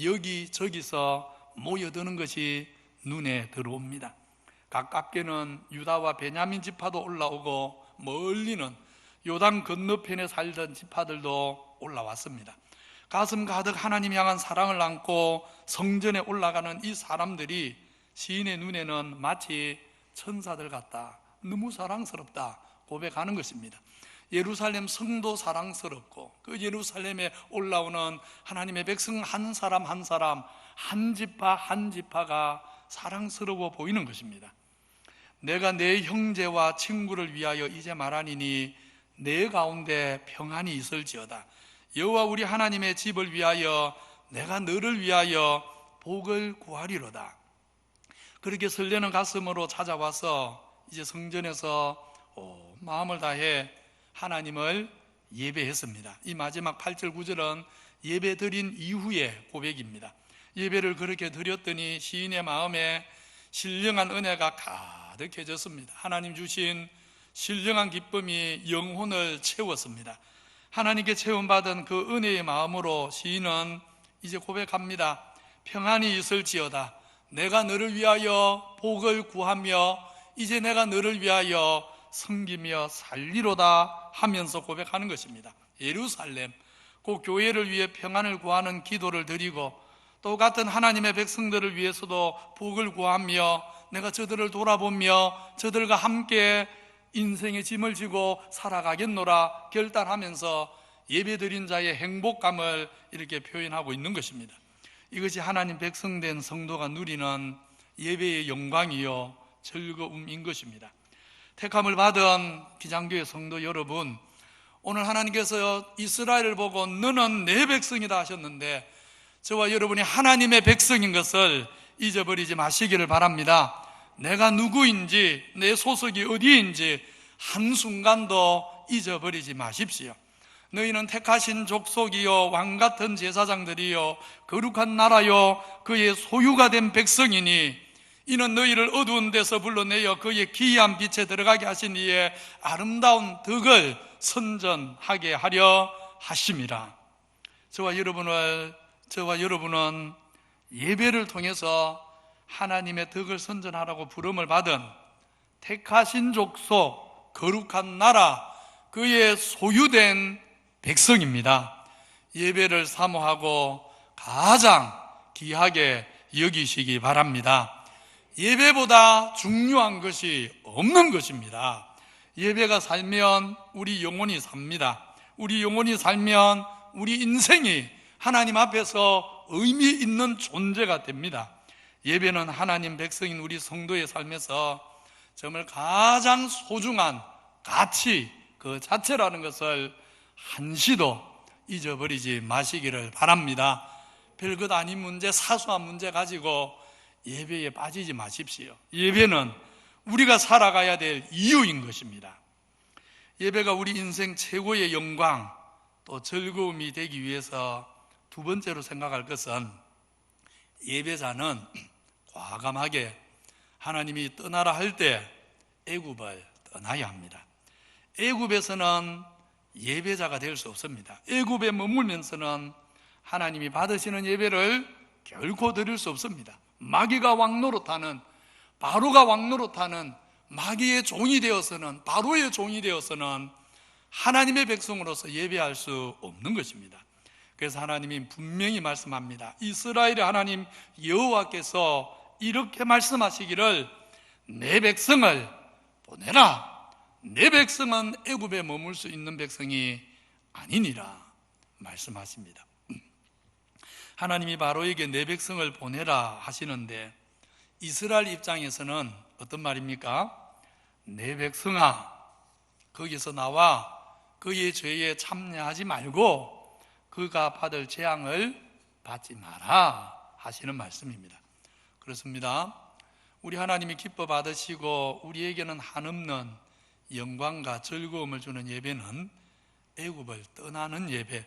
여기저기서 모여드는 것이 눈에 들어옵니다. 가깝게는 유다와 베냐민 지파도 올라오고 멀리는 요단 건너편에 살던 지파들도 올라왔습니다. 가슴 가득 하나님 향한 사랑을 안고 성전에 올라가는 이 사람들이 시인의 눈에는 마치 천사들 같다, 너무 사랑스럽다 고백하는 것입니다. 예루살렘 성도 사랑스럽고 그 예루살렘에 올라오는 하나님의 백성 한 사람 한 사람, 한 지파 한 지파가 사랑스러워 보이는 것입니다. 내가 내 형제와 친구를 위하여 이제 말하니니 내 가운데 평안이 있을지어다. 여호와 우리 하나님의 집을 위하여 내가 너를 위하여 복을 구하리로다. 그렇게 설레는 가슴으로 찾아와서 이제 성전에서 마음을 다해 하나님을 예배했습니다. 이 마지막 8절 9절은 예배 드린 이후의 고백입니다. 예배를 그렇게 드렸더니 시인의 마음에 신령한 은혜가 가득해졌습니다. 하나님 주신 신령한 기쁨이 영혼을 채웠습니다. 하나님께 채움받은 그 은혜의 마음으로 시인은 이제 고백합니다. 평안이 있을지어다. 내가 너를 위하여 복을 구하며 이제 내가 너를 위하여 섬기며 살리로다 하면서 고백하는 것입니다. 예루살렘, 그 교회를 위해 평안을 구하는 기도를 드리고 똑같은 하나님의 백성들을 위해서도 복을 구하며 내가 저들을 돌아보며 저들과 함께 인생의 짐을 지고 살아가겠노라 결단하면서 예배드린 자의 행복감을 이렇게 표현하고 있는 것입니다. 이것이 하나님 백성된 성도가 누리는 예배의 영광이요 즐거움인 것입니다. 택함을 받은 기장교회 성도 여러분, 오늘 하나님께서 이스라엘을 보고 너는 내 백성이다 하셨는데 저와 여러분이 하나님의 백성인 것을 잊어버리지 마시기를 바랍니다. 내가 누구인지, 내 소속이 어디인지 한순간도 잊어버리지 마십시오. 너희는 택하신 족속이요 왕같은 제사장들이요 거룩한 나라요 그의 소유가 된 백성이니 이는 너희를 어두운 데서 불러내어 그의 기이한 빛에 들어가게 하신 이의 아름다운 덕을 선전하게 하려 하심이라. 저와 여러분은 예배를 통해서 하나님의 덕을 선전하라고 부름을 받은 택하신 족속, 거룩한 나라, 그의 소유된 백성입니다. 예배를 사모하고 가장 귀하게 여기시기 바랍니다. 예배보다 중요한 것이 없는 것입니다. 예배가 살면 우리 영혼이 삽니다. 우리 영혼이 살면 우리 인생이 하나님 앞에서 의미 있는 존재가 됩니다. 예배는 하나님 백성인 우리 성도의 삶에서 정말 가장 소중한 가치 그 자체라는 것을 한시도 잊어버리지 마시기를 바랍니다. 별것 아닌 문제, 사소한 문제 가지고 예배에 빠지지 마십시오. 예배는 우리가 살아가야 될 이유인 것입니다. 예배가 우리 인생 최고의 영광 또 즐거움이 되기 위해서 두 번째로 생각할 것은 예배자는 과감하게 하나님이 떠나라 할 때 애굽을 떠나야 합니다. 애굽에서는 예배자가 될 수 없습니다. 애굽에 머물면서는 하나님이 받으시는 예배를 결코 드릴 수 없습니다. 마귀가 왕노릇하는, 바로가 왕노릇하는 마귀의 종이 되어서는, 바로의 종이 되어서는 하나님의 백성으로서 예배할 수 없는 것입니다. 그래서 하나님이 분명히 말씀합니다. 이스라엘의 하나님 여호와께서 이렇게 말씀하시기를 내 백성을 보내라. 내 백성은 애굽에 머물 수 있는 백성이 아니니라 말씀하십니다. 하나님이 바로에게 내 백성을 보내라 하시는데 이스라엘 입장에서는 어떤 말입니까? 내 백성아, 거기서 나와 그의 죄에 참여하지 말고 그가 받을 재앙을 받지 마라 하시는 말씀입니다. 그렇습니다. 우리 하나님이 기뻐 받으시고 우리에게는 한없는 영광과 즐거움을 주는 예배는 애굽을 떠나는 예배,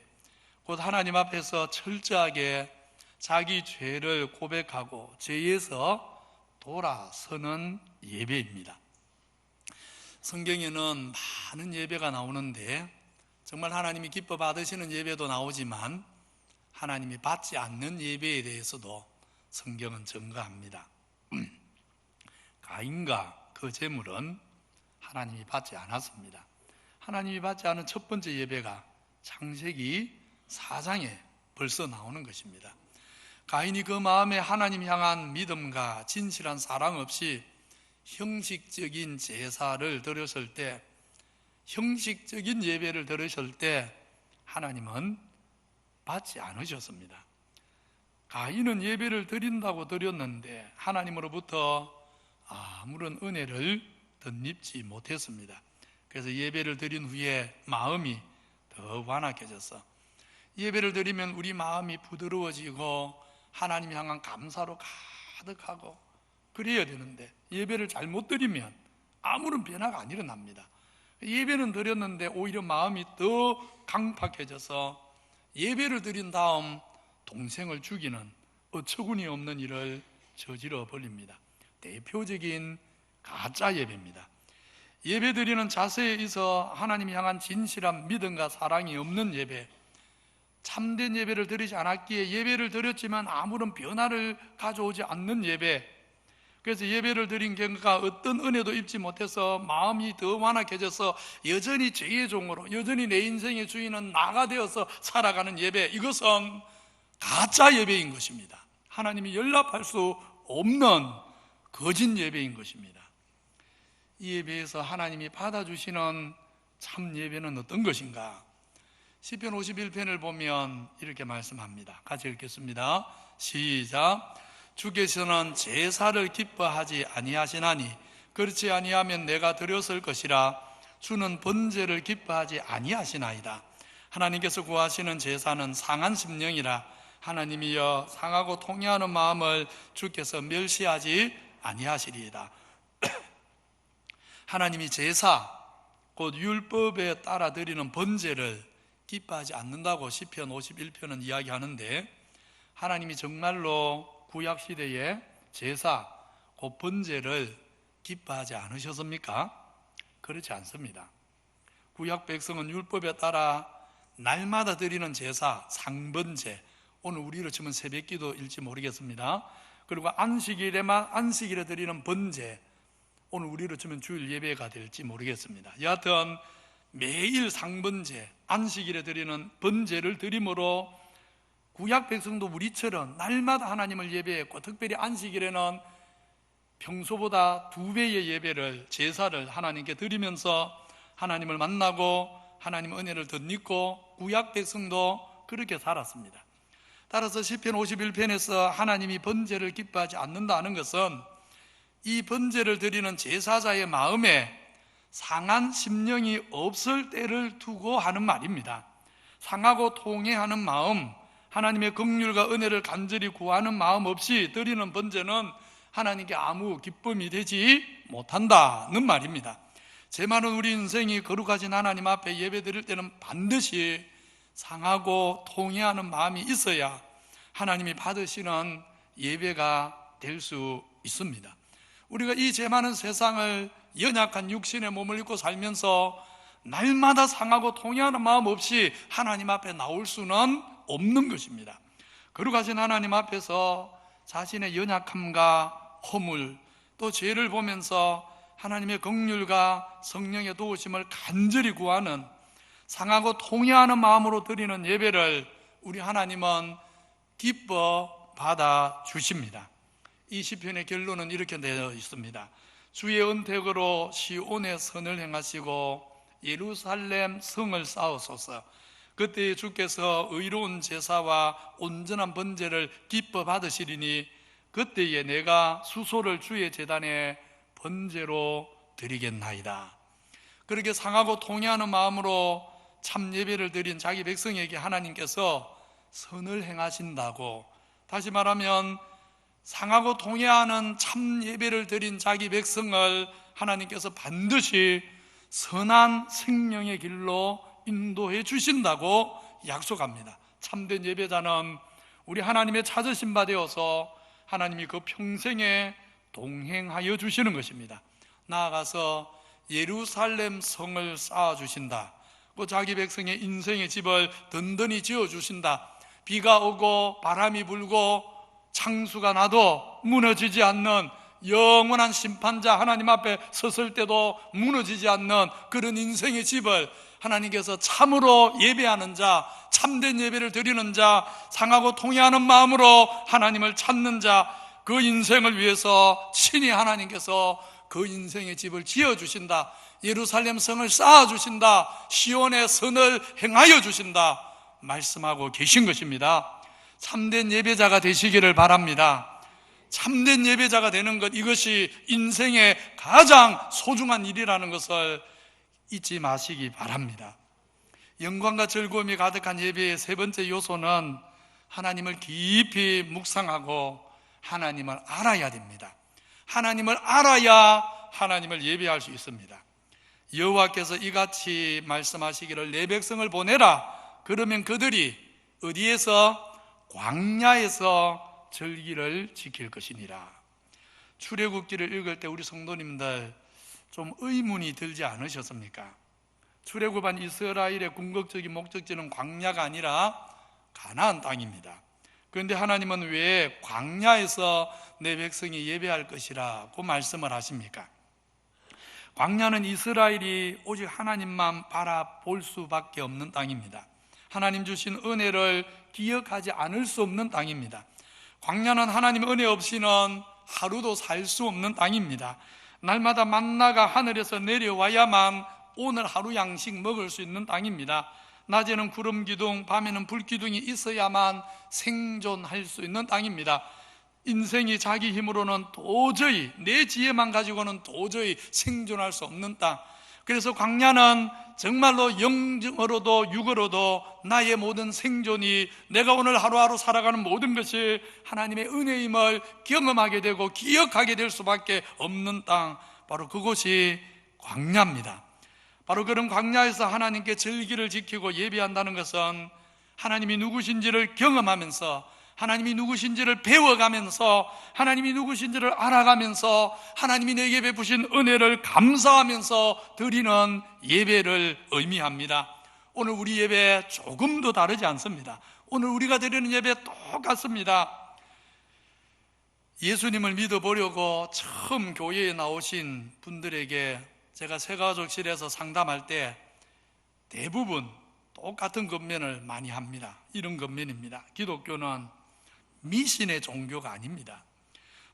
곧 하나님 앞에서 철저하게 자기 죄를 고백하고 죄에서 돌아서는 예배입니다. 성경에는 많은 예배가 나오는데 정말 하나님이 기뻐 받으시는 예배도 나오지만 하나님이 받지 않는 예배에 대해서도 성경은 증거합니다. 가인과 그 제물은 하나님이 받지 않았습니다. 하나님이 받지 않은 첫 번째 예배가 창세기 4장에 벌써 나오는 것입니다. 가인이 그 마음에 하나님 향한 믿음과 진실한 사랑 없이 형식적인 제사를 드렸을 때, 형식적인 예배를 드렸을 때 하나님은 받지 않으셨습니다. 가인은 예배를 드린다고 드렸는데 하나님으로부터 아무런 은혜를 덧입지 못했습니다. 그래서 예배를 드린 후에 마음이 더 완악해졌어. 예배를 드리면 우리 마음이 부드러워지고 하나님 향한 감사로 가득하고 그래야 되는데 예배를 잘못 드리면 아무런 변화가 안 일어납니다. 예배는 드렸는데 오히려 마음이 더 강팍해져서 예배를 드린 다음 동생을 죽이는 어처구니 없는 일을 저질러 버립니다. 대표적인 가짜 예배입니다. 예배 드리는 자세에 있어 하나님 향한 진실한 믿음과 사랑이 없는 예배, 참된 예배를 드리지 않았기에 예배를 드렸지만 아무런 변화를 가져오지 않는 예배, 그래서 예배를 드린 결과 어떤 은혜도 입지 못해서 마음이 더 완악해져서 여전히 죄의 종으로, 여전히 내 인생의 주인은 나가 되어서 살아가는 예배, 이것은 가짜 예배인 것입니다. 하나님이 연락할 수 없는 거짓 예배인 것입니다. 이 예배에서 하나님이 받아주시는 참 예배는 어떤 것인가? 시편 51편을 보면 이렇게 말씀합니다. 같이 읽겠습니다. 시작. 주께서는 제사를 기뻐하지 아니하시나니 그렇지 아니하면 내가 드렸을 것이라. 주는 번제를 기뻐하지 아니하시나이다. 하나님께서 구하시는 제사는 상한 심령이라. 하나님이여 상하고 통회하는 마음을 주께서 멸시하지 아니하시리이다. 하나님이 제사, 곧 율법에 따라 드리는 번제를 기뻐하지 않는다고 시편 51편은 이야기하는데, 하나님이 정말로 구약시대에 제사, 곧 번제를 기뻐하지 않으셨습니까? 그렇지 않습니다. 구약 백성은 율법에 따라 날마다 드리는 제사, 상번제, 오늘 우리로 치면 새벽기도일지 모르겠습니다. 그리고 안식일에 드리는 번제, 오늘 우리로 치면 주일 예배가 될지 모르겠습니다. 여하튼 매일 상번제, 안식일에 드리는 번제를 드림으로 구약 백성도 우리처럼 날마다 하나님을 예배했고, 특별히 안식일에는 평소보다 2배의 예배를, 제사를 하나님께 드리면서 하나님을 만나고 하나님 은혜를 덧입고 구약 백성도 그렇게 살았습니다. 따라서 시편 51편에서 하나님이 번제를 기뻐하지 않는다는 것은 이 번제를 드리는 제사자의 마음에 상한 심령이 없을 때를 두고 하는 말입니다. 상하고 통회하는 마음, 하나님의 긍휼과 은혜를 간절히 구하는 마음 없이 드리는 번제는 하나님께 아무 기쁨이 되지 못한다는 말입니다. 제 말은 우리 인생이 거룩하신 하나님 앞에 예배 드릴 때는 반드시 상하고 통회하는 마음이 있어야 하나님이 받으시는 예배가 될 수 있습니다. 우리가 이 죄 많은 세상을 연약한 육신의 몸을 입고 살면서 날마다 상하고 통회하는 마음 없이 하나님 앞에 나올 수는 없는 것입니다. 거룩하신 하나님 앞에서 자신의 연약함과 허물, 또 죄를 보면서 하나님의 긍휼과 성령의 도우심을 간절히 구하는, 상하고 통회하는 마음으로 드리는 예배를 우리 하나님은 기뻐 받아 주십니다. 이 시편의 결론은 이렇게 되어 있습니다. 주의 은택으로 시온의 선을 행하시고 예루살렘 성을 쌓으소서. 그때 주께서 의로운 제사와 온전한 번제를 기뻐 받으시리니 그때에 내가 수소를 주의 제단에 번제로 드리겠나이다. 그렇게 상하고 통회하는 마음으로 참 예배를 드린 자기 백성에게 하나님께서 선을 행하신다고, 다시 말하면 상하고 통회하는 참 예배를 드린 자기 백성을 하나님께서 반드시 선한 생명의 길로 인도해 주신다고 약속합니다. 참된 예배자는 우리 하나님의 찾으신 바 되어서 하나님이 그 평생에 동행하여 주시는 것입니다. 나아가서 예루살렘 성을 쌓아주신다. 그 자기 백성의 인생의 집을 든든히 지어주신다. 비가 오고 바람이 불고 창수가 나도 무너지지 않는 영원한 심판자 하나님 앞에 섰을 때도 무너지지 않는 그런 인생의 집을 하나님께서 참으로 예배하는 자, 참된 예배를 드리는 자, 상하고 통회하는 마음으로 하나님을 찾는 자, 그 인생을 위해서 친히 하나님께서 그 인생의 집을 지어주신다. 예루살렘 성을 쌓아주신다. 시온의 선을 행하여 주신다 말씀하고 계신 것입니다. 참된 예배자가 되시기를 바랍니다. 참된 예배자가 되는 것, 이것이 인생의 가장 소중한 일이라는 것을 잊지 마시기 바랍니다. 영광과 즐거움이 가득한 예배의 세 번째 요소는 하나님을 깊이 묵상하고 하나님을 알아야 됩니다. 하나님을 알아야 하나님을 예배할 수 있습니다. 여호와께서 이같이 말씀하시기를 내 백성을 보내라. 그러면 그들이 어디에서? 광야에서 절기를 지킬 것이니라. 출애굽기를 읽을 때 우리 성도님들 좀 의문이 들지 않으셨습니까? 출애굽한 이스라엘의 궁극적인 목적지는 광야가 아니라 가나안 땅입니다. 그런데 하나님은 왜 광야에서 내 백성이 예배할 것이라고 말씀을 하십니까? 광야는 이스라엘이 오직 하나님만 바라볼 수밖에 없는 땅입니다. 하나님 주신 은혜를 기억하지 않을 수 없는 땅입니다. 광야는 하나님 은혜 없이는 하루도 살 수 없는 땅입니다. 날마다 만나가 하늘에서 내려와야만 오늘 하루 양식 먹을 수 있는 땅입니다. 낮에는 구름 기둥, 밤에는 불 기둥이 있어야만 생존할 수 있는 땅입니다. 인생이 자기 힘으로는 도저히, 내 지혜만 가지고는 도저히 생존할 수 없는 땅. 그래서 광야는 정말로 영적으로도 육으로도 나의 모든 생존이, 내가 오늘 하루하루 살아가는 모든 것이 하나님의 은혜임을 경험하게 되고 기억하게 될 수밖에 없는 땅, 바로 그곳이 광야입니다. 바로 그런 광야에서 하나님께 절기를 지키고 예배한다는 것은 하나님이 누구신지를 경험하면서, 하나님이 누구신지를 배워가면서, 하나님이 누구신지를 알아가면서, 하나님이 내게 베푸신 은혜를 감사하면서 드리는 예배를 의미합니다. 오늘 우리 예배 조금도 다르지 않습니다. 오늘 우리가 드리는 예배 똑같습니다. 예수님을 믿어보려고 처음 교회에 나오신 분들에게 제가 새가족실에서 상담할 때 대부분 똑같은 겉면을 많이 합니다. 이런 겉면입니다. 기독교는 미신의 종교가 아닙니다.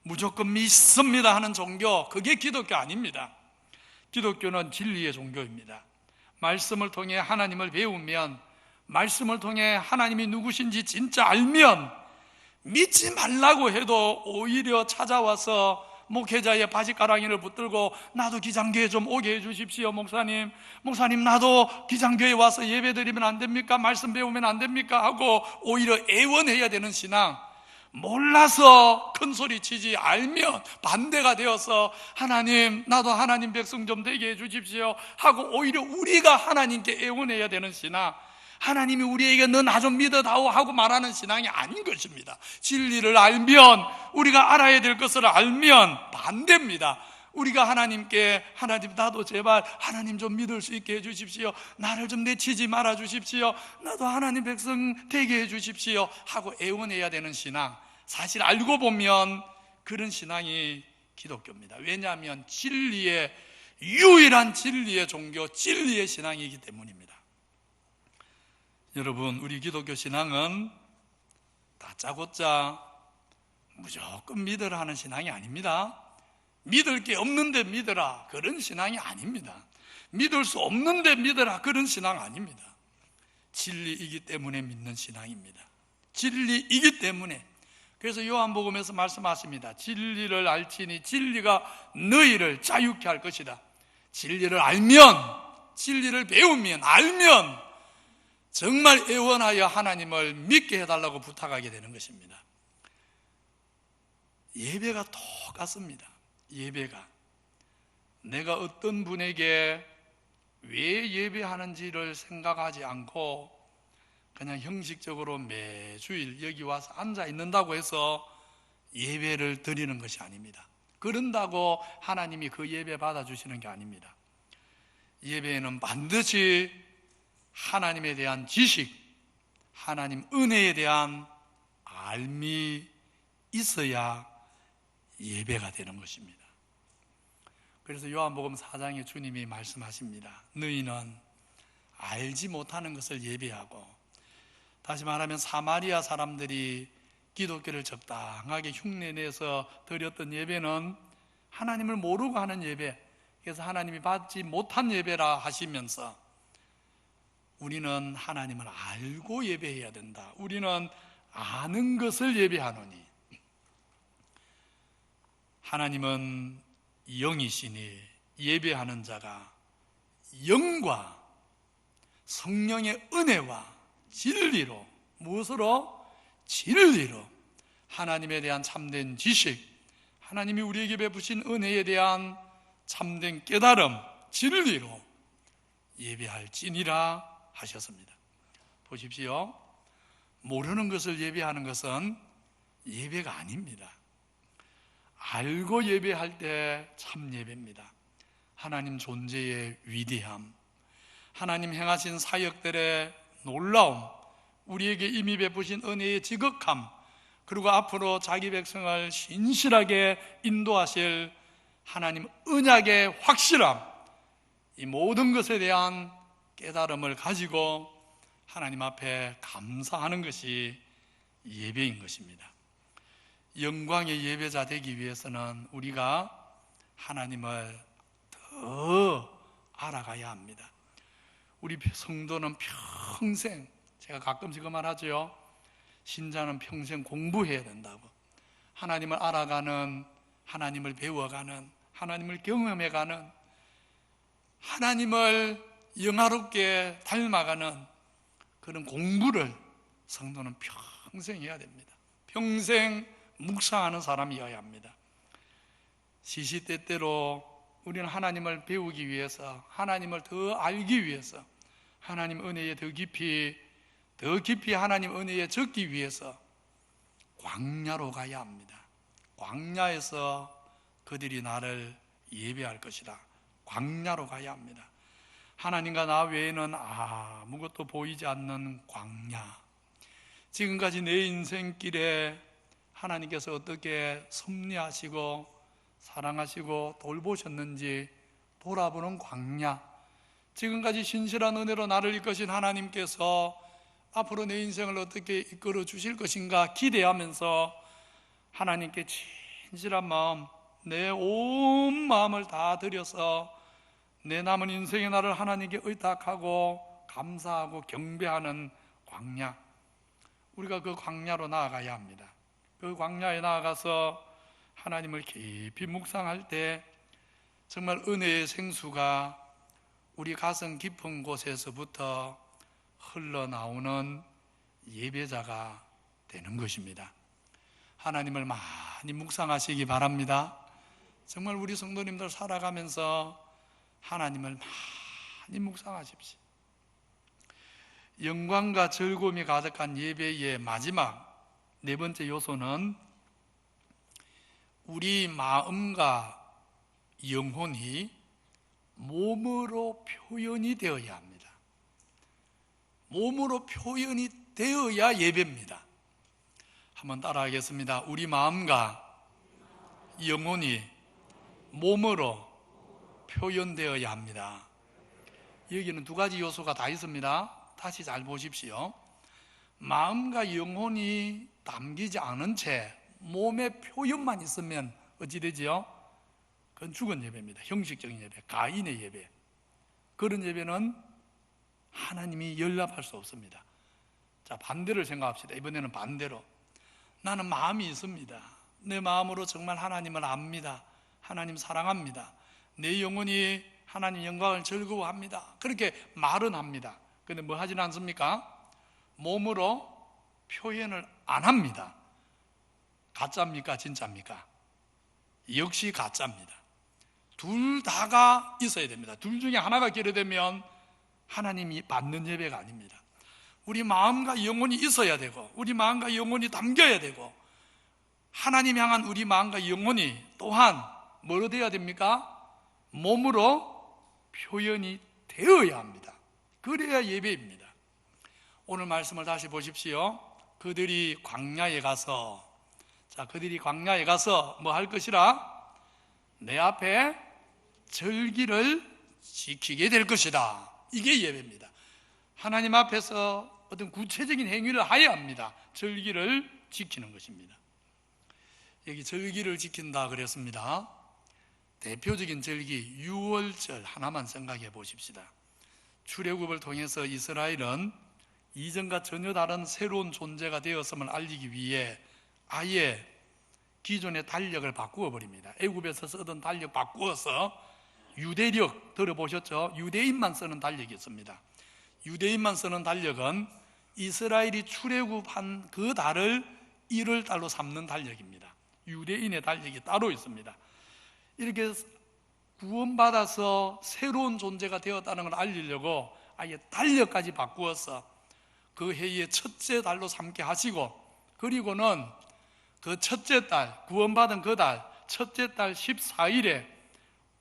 무조건 믿습니다 하는 종교, 그게 기독교 아닙니다. 기독교는 진리의 종교입니다. 말씀을 통해 하나님을 배우면, 말씀을 통해 하나님이 누구신지 진짜 알면, 믿지 말라고 해도 오히려 찾아와서 목회자의 바지가랑이를 붙들고 나도 기장교회 좀 오게 해주십시오. 목사님 나도 기장교회 와서 예배드리면 안 됩니까? 말씀 배우면 안 됩니까? 하고 오히려 애원해야 되는 신앙, 몰라서 큰소리 치지, 알면 반대가 되어서 하나님 나도 하나님 백성 좀 되게 해주십시오 하고 오히려 우리가 하나님께 애원해야 되는 신앙, 하나님이 우리에게 너 나 좀 믿어다오 하고 말하는 신앙이 아닌 것입니다. 진리를 알면, 우리가 알아야 될 것을 알면 반대입니다. 우리가 하나님께 하나님 나도 제발 하나님 좀 믿을 수 있게 해주십시오, 나를 좀 내치지 말아 주십시오, 나도 하나님 백성 되게 해주십시오 하고 애원해야 되는 신앙, 사실 알고 보면 그런 신앙이 기독교입니다. 왜냐하면 진리의, 유일한 진리의 종교, 진리의 신앙이기 때문입니다. 여러분, 우리 기독교 신앙은 다짜고짜 무조건 믿으라 하는 신앙이 아닙니다. 믿을 게 없는데 믿으라, 그런 신앙이 아닙니다. 믿을 수 없는데 믿으라, 그런 신앙 아닙니다. 진리이기 때문에 믿는 신앙입니다. 진리이기 때문에. 그래서 요한복음에서 말씀하십니다. 진리를 알지니 진리가 너희를 자유케 할 것이다. 진리를 알면, 진리를 배우면, 알면 정말 애원하여 하나님을 믿게 해달라고 부탁하게 되는 것입니다. 예배가 똑같습니다. 예배가 내가 어떤 분에게 왜 예배하는지를 생각하지 않고 그냥 형식적으로 매주일 여기 와서 앉아 있는다고 해서 예배를 드리는 것이 아닙니다. 그런다고 하나님이 그 예배 받아주시는 게 아닙니다. 예배에는 반드시 하나님에 대한 지식, 하나님 은혜에 대한 알미 있어야 예배가 되는 것입니다. 그래서 요한복음 4장에 주님이 말씀하십니다. 너희는 알지 못하는 것을 예배하고, 다시 말하면 사마리아 사람들이 기독교를 적당하게 흉내내서 드렸던 예배는 하나님을 모르고 하는 예배, 그래서 하나님이 받지 못한 예배라 하시면서 우리는 하나님을 알고 예배해야 된다. 우리는 아는 것을 예배하노니 하나님은 영이시니 예배하는 자가 영과 성령의 은혜와 진리로, 무엇으로? 진리로 하나님에 대한 참된 지식, 하나님이 우리에게 베푸신 은혜에 대한 참된 깨달음, 진리로 예배할지니라 하셨습니다. 보십시오. 모르는 것을 예배하는 것은 예배가 아닙니다. 알고 예배할 때 참 예배입니다. 하나님 존재의 위대함, 하나님 행하신 사역들의 놀라움, 우리에게 이미 베푸신 은혜의 지극함, 그리고 앞으로 자기 백성을 신실하게 인도하실 하나님 언약의 확실함, 이 모든 것에 대한 깨달음을 가지고 하나님 앞에 감사하는 것이 예배인 것입니다. 영광의 예배자 되기 위해서는 우리가 하나님을 더 알아가야 합니다. 우리 성도는 평생, 제가 가끔씩 그 말 하죠. 신자는 평생 공부해야 된다고. 하나님을 알아가는, 하나님을 배워가는, 하나님을 경험해가는, 하나님을 영화롭게 닮아가는 그런 공부를 성도는 평생 해야 됩니다. 평생 묵상하는 사람이어야 합니다. 시시때때로 우리는 하나님을 배우기 위해서, 하나님을 더 알기 위해서, 하나님 은혜에 더 깊이 하나님 은혜에 적기 위해서 광야로 가야 합니다. 광야에서 그들이 나를 예배할 것이다. 광야로 가야 합니다. 하나님과 나 외에는 아무것도 보이지 않는 광야. 지금까지 내 인생길에 하나님께서 어떻게 섭리하시고 사랑하시고 돌보셨는지 돌아보는 광야. 지금까지 신실한 은혜로 나를 이끄신 하나님께서 앞으로 내 인생을 어떻게 이끌어 주실 것인가 기대하면서 하나님께 진실한 마음, 내 온 마음을 다 들여서 내 남은 인생의 날을 하나님께 의탁하고 감사하고 경배하는 광야. 우리가 그 광야로 나아가야 합니다. 그 광야에 나아가서 하나님을 깊이 묵상할 때 정말 은혜의 생수가 우리 가슴 깊은 곳에서부터 흘러나오는 예배자가 되는 것입니다. 하나님을 많이 묵상하시기 바랍니다. 정말 우리 성도님들 살아가면서 하나님을 많이 묵상하십시오. 영광과 즐거움이 가득한 예배의 마지막 네 번째 요소는 우리 마음과 영혼이 몸으로 표현이 되어야 합니다. 몸으로 표현이 되어야 예배입니다. 한번 따라하겠습니다. 우리 마음과 영혼이 몸으로 표현되어야 합니다. 여기는 두 가지 요소가 다 있습니다. 다시 잘 보십시오. 마음과 영혼이 담기지 않은 채 몸의 표현만 있으면 어찌 되지요? 그건 죽은 예배입니다. 형식적인 예배, 가인의 예배. 그런 예배는 하나님이 연락할 수 없습니다. 자, 반대를 생각합시다. 이번에는 반대로. 나는 마음이 있습니다. 내 마음으로 정말 하나님을 압니다. 하나님 사랑합니다. 내 영혼이 하나님 영광을 즐거워합니다. 그렇게 말은 합니다. 그런데 뭐 하진 않습니까? 몸으로 표현을 안 합니다. 가짜입니까? 진짜입니까? 역시 가짜입니다. 둘 다가 있어야 됩니다. 둘 중에 하나가 결여되면 하나님이 받는 예배가 아닙니다. 우리 마음과 영혼이 있어야 되고, 우리 마음과 영혼이 담겨야 되고, 하나님 향한 우리 마음과 영혼이 또한 뭐로 되어야 됩니까? 몸으로 표현이 되어야 합니다. 그래야 예배입니다. 오늘 말씀을 다시 보십시오. 그들이 광야에 가서, 자, 그들이 광야에 가서 뭐 할 것이라? 내 앞에 절기를 지키게 될 것이다. 이게 예배입니다. 하나님 앞에서 어떤 구체적인 행위를 해야 합니다. 절기를 지키는 것입니다. 여기 절기를 지킨다 그랬습니다. 대표적인 절기 유월절 하나만 생각해 보십시다. 출애굽을 통해서 이스라엘은 이전과 전혀 다른 새로운 존재가 되었음을 알리기 위해 아예 기존의 달력을 바꾸어 버립니다. 애굽에서 쓰던 달력 바꾸어서 유대력 들어보셨죠? 유대인만 쓰는 달력이 있습니다. 유대인만 쓰는 달력은 이스라엘이 출애굽한 그 달을 1월 달로 삼는 달력입니다. 유대인의 달력이 따로 있습니다. 이렇게 구원받아서 새로운 존재가 되었다는 걸 알리려고 아예 달력까지 바꾸어서 그 해의 첫째 달로 삼게 하시고, 그리고는 그 첫째 달, 구원받은 그 달, 첫째 달 14일에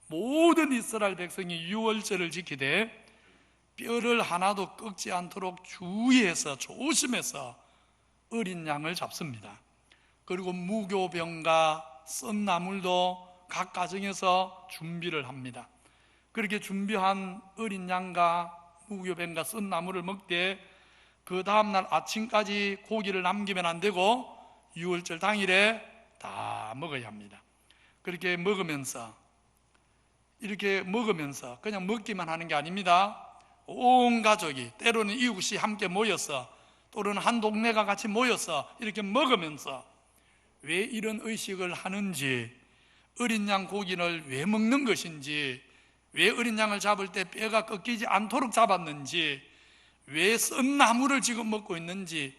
모든 이스라엘 백성이 유월절을 지키되 뼈를 하나도 꺾지 않도록 주의해서 조심해서 어린 양을 잡습니다. 그리고 무교병과 썬나물도 각 가정에서 준비를 합니다. 그렇게 준비한 어린 양과 무교병과 썬나물을 먹되 그 다음날 아침까지 고기를 남기면 안 되고 유월절 당일에 다 먹어야 합니다. 그렇게 먹으면서, 이렇게 먹으면서 그냥 먹기만 하는 게 아닙니다. 온 가족이, 때로는 이웃이 함께 모여서, 또는 한 동네가 같이 모여서 이렇게 먹으면서 왜 이런 의식을 하는지, 어린 양 고기를 왜 먹는 것인지, 왜 어린 양을 잡을 때 뼈가 꺾이지 않도록 잡았는지, 왜 썬나물을 지금 먹고 있는지.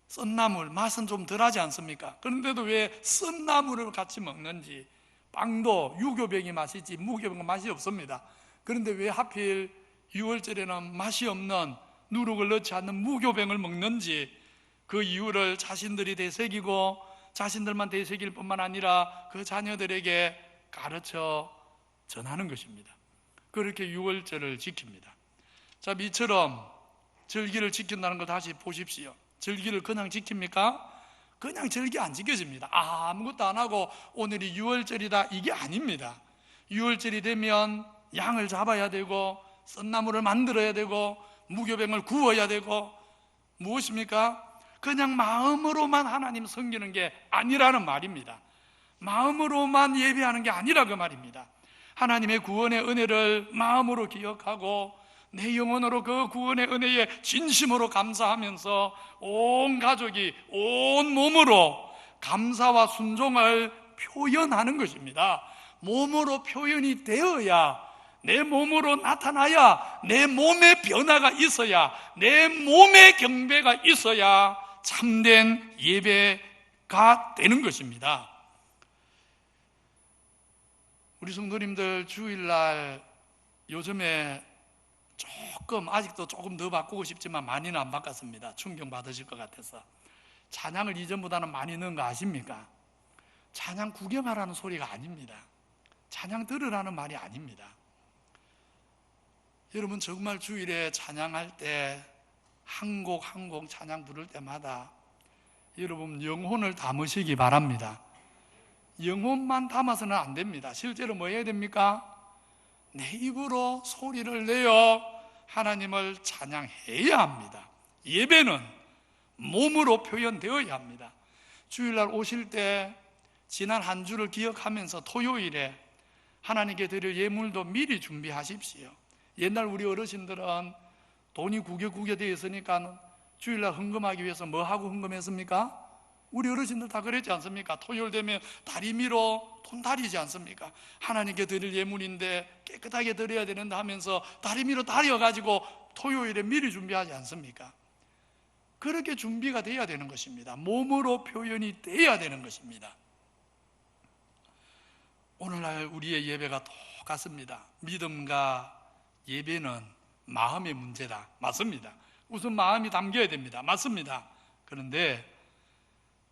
썬나물 맛은 좀 덜하지 않습니까? 그런데도 왜 썬나물을 같이 먹는지. 빵도 유교병이 맛이지 무교병은 맛이 없습니다. 그런데 왜 하필 6월절에는 맛이 없는, 누룩을 넣지 않는 무교병을 먹는지, 그 이유를 자신들이 되새기고 자신들만 되새길 뿐만 아니라 그 자녀들에게 가르쳐 전하는 것입니다. 그렇게 6월절을 지킵니다. 자, 이처럼 절기를 지킨다는 걸 다시 보십시오. 절기를 그냥 지킵니까? 그냥 절기 안 지켜집니다. 아무것도 안 하고 오늘이 6월절이다, 이게 아닙니다. 6월절이 되면 양을 잡아야 되고 썬나물을 만들어야 되고 무교병을 구워야 되고, 무엇입니까? 그냥 마음으로만 하나님 섬기는 게 아니라는 말입니다. 마음으로만 예배하는 게 아니라 그 말입니다. 하나님의 구원의 은혜를 마음으로 기억하고 내 영혼으로 그 구원의 은혜에 진심으로 감사하면서 온 가족이 온 몸으로 감사와 순종을 표현하는 것입니다. 몸으로 표현이 되어야, 내 몸으로 나타나야, 내 몸의 변화가 있어야, 내 몸의 경배가 있어야 참된 예배가 되는 것입니다. 우리 성도님들 주일날 요즘에 아직도 조금 더 바꾸고 싶지만 많이는 안 바꿨습니다. 충격 받으실 것 같아서. 찬양을 이전보다는 많이 넣은 거 아십니까? 찬양 구경하라는 소리가 아닙니다. 찬양 들으라는 말이 아닙니다. 여러분 정말 주일에 찬양할 때 한 곡 한 곡 찬양 부를 때마다 여러분 영혼을 담으시기 바랍니다. 영혼만 담아서는 안 됩니다. 실제로 뭐 해야 됩니까? 내 입으로 소리를 내어 하나님을 찬양해야 합니다. 예배는 몸으로 표현되어야 합니다. 주일날 오실 때 지난 한 주를 기억하면서 토요일에 하나님께 드릴 예물도 미리 준비하십시오. 옛날 우리 어르신들은 돈이 구겨구겨 되어 있으니까 주일날 헌금하기 위해서 뭐 하고 헌금했습니까? 우리 어르신들 다 그랬지 않습니까? 토요일 되면 다리미로 돈 다리지 않습니까? 하나님께 드릴 예물인데 깨끗하게 드려야 되는데 하면서 다리미로 다려가지고 토요일에 미리 준비하지 않습니까? 그렇게 준비가 돼야 되는 것입니다. 몸으로 표현이 돼야 되는 것입니다. 오늘날 우리의 예배가 똑같습니다. 믿음과 예배는 마음의 문제다. 맞습니다. 우선 마음이 담겨야 됩니다. 맞습니다. 그런데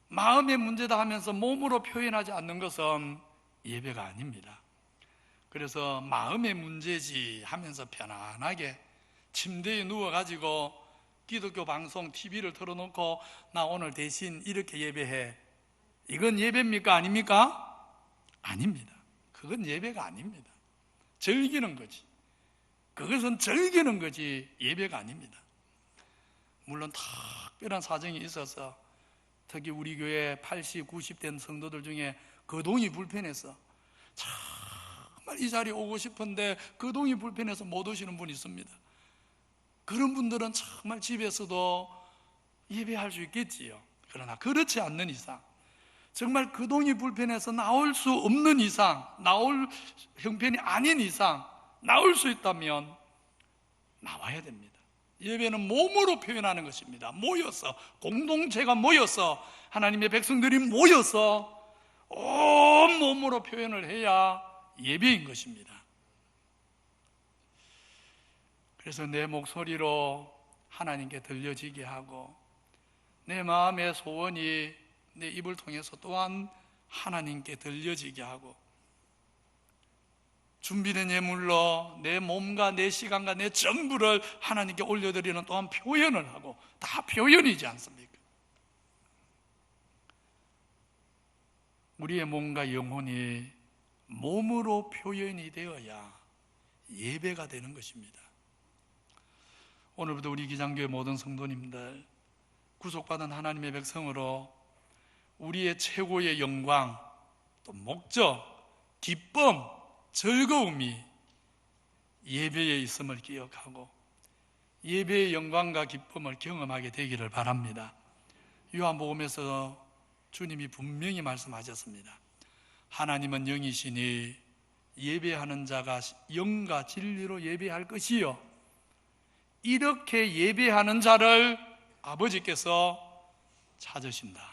마음의 문제다 하면서 몸으로 표현하지 않는 것은 예배가 아닙니다. 그래서 마음의 문제지 하면서 편안하게 침대에 누워가지고 기독교 방송 TV를 틀어놓고 나 오늘 대신 이렇게 예배해. 이건 예배입니까? 아닙니까? 아닙니다. 그건 예배가 아닙니다. 즐기는 거지. 그것은 즐기는 거지 예배가 아닙니다. 물론 특별한 사정이 있어서 특히 우리 교회 80, 90 된 성도들 중에 거동이 불편해서 정말 이 자리에 오고 싶은데 거동이 불편해서 못 오시는 분이 있습니다. 그런 분들은 정말 집에서도 예배할 수 있겠지요. 그러나 그렇지 않는 이상, 정말 거동이 불편해서 나올 수 없는 이상, 나올 형편이 아닌 이상 나올 수 있다면 나와야 됩니다. 예배는 몸으로 표현하는 것입니다. 모여서, 공동체가 모여서, 하나님의 백성들이 모여서 온 몸으로 표현을 해야 예배인 것입니다. 그래서 내 목소리로 하나님께 들려지게 하고 내 마음의 소원이 내 입을 통해서 또한 하나님께 들려지게 하고 준비된 예물로 내 몸과 내 시간과 내 전부를 하나님께 올려드리는 또한 표현을 하고, 다 표현이지 않습니까? 우리의 몸과 영혼이 몸으로 표현이 되어야 예배가 되는 것입니다. 오늘부터 우리 기장교회 모든 성도님들 구속받은 하나님의 백성으로 우리의 최고의 영광, 또 목적, 기쁨, 즐거움이 예배에 있음을 기억하고 예배의 영광과 기쁨을 경험하게 되기를 바랍니다. 요한복음에서 주님이 분명히 말씀하셨습니다. 하나님은 영이시니 예배하는 자가 영과 진리로 예배할 것이요, 이렇게 예배하는 자를 아버지께서 찾으신다.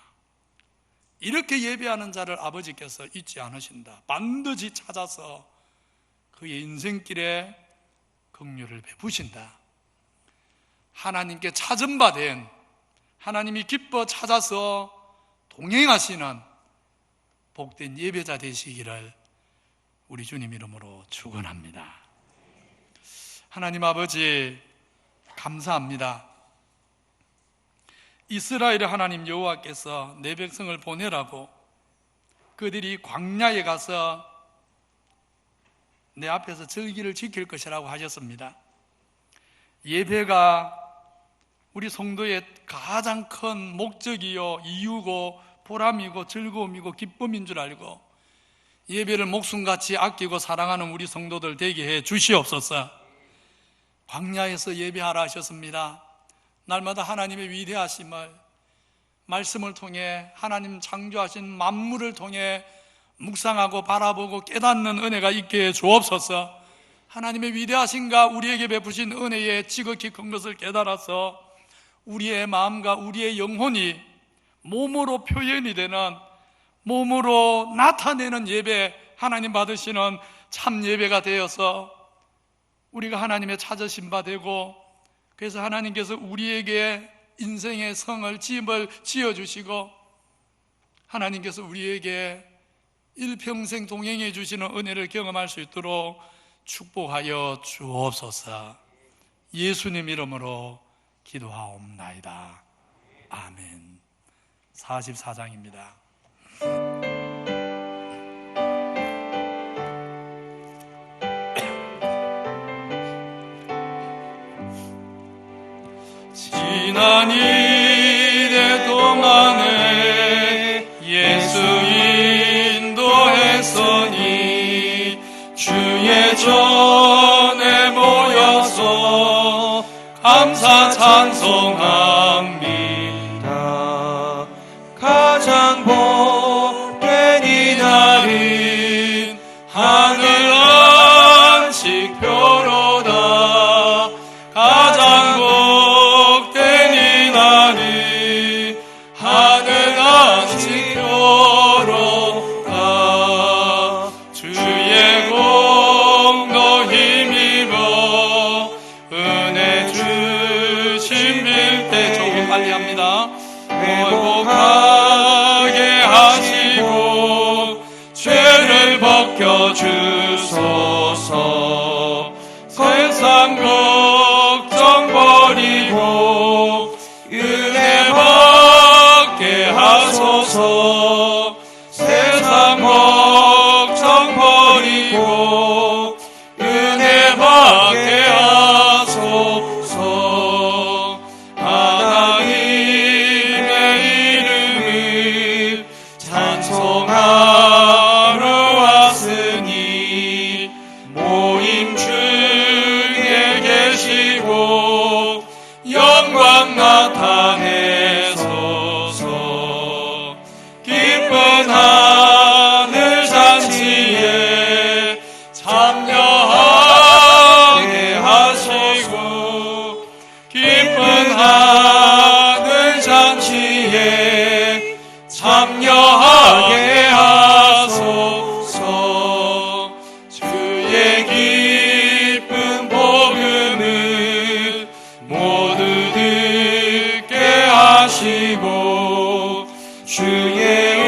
이렇게 예배하는 자를 아버지께서 잊지 않으신다. 반드시 찾아서 그의 인생길에 긍휼을 베푸신다. 하나님께 찾은 바 된, 하나님이 기뻐 찾아서 동행하시는 복된 예배자 되시기를 우리 주님 이름으로 축원합니다. 하나님 아버지 감사합니다. 이스라엘의 하나님 여호와께서 내 백성을 보내라고 그들이 광야에 가서 내 앞에서 절기를 지킬 것이라고 하셨습니다. 예배가 우리 성도의 가장 큰 목적이요, 이유고 보람이고 즐거움이고 기쁨인 줄 알고 예배를 목숨같이 아끼고 사랑하는 우리 성도들 되게 해 주시옵소서. 광야에서 예배하라 하셨습니다. 날마다 하나님의 위대하심을 말씀을 통해 하나님 창조하신 만물을 통해 묵상하고 바라보고 깨닫는 은혜가 있게 주옵소서. 하나님의 위대하심과 우리에게 베푸신 은혜의 지극히 큰 것을 깨달아서 우리의 마음과 우리의 영혼이 몸으로 표현이 되는, 몸으로 나타내는 예배, 하나님 받으시는 참 예배가 되어서 우리가 하나님의 찾으신 바 되고, 그래서 하나님께서 우리에게 인생의 성을, 집을 지어주시고 하나님께서 우리에게 일평생 동행해 주시는 은혜를 경험할 수 있도록 축복하여 주옵소서. 예수님 이름으로 기도하옵나이다. 아멘. 44장입니다. 백성이 주의 전에 모여서 감사 찬송합니다. 가장 복된 이날은 하늘 안식표로다. 가장 복된 이날은 하늘 안식표로다. 주의 공도 힘입어 은혜 주신 빌때 조금 빨리 합니다. 회복하게 하시고 죄를 벗겨주소서. 세상 걱정 버리고 은혜 받게 하소서. 세상 걱정 버리고 은혜 받게 하소서. 하나님의 이름을 찬송하러 왔으니 모임 중에 계시고 영광 나타내소서. 기쁜 하늘 잔치에 참여하게 하시고 기쁜 하늘 잔치에 참여하게 하소서. 주의 기쁜 복음을 모두 듣게 하시고 주의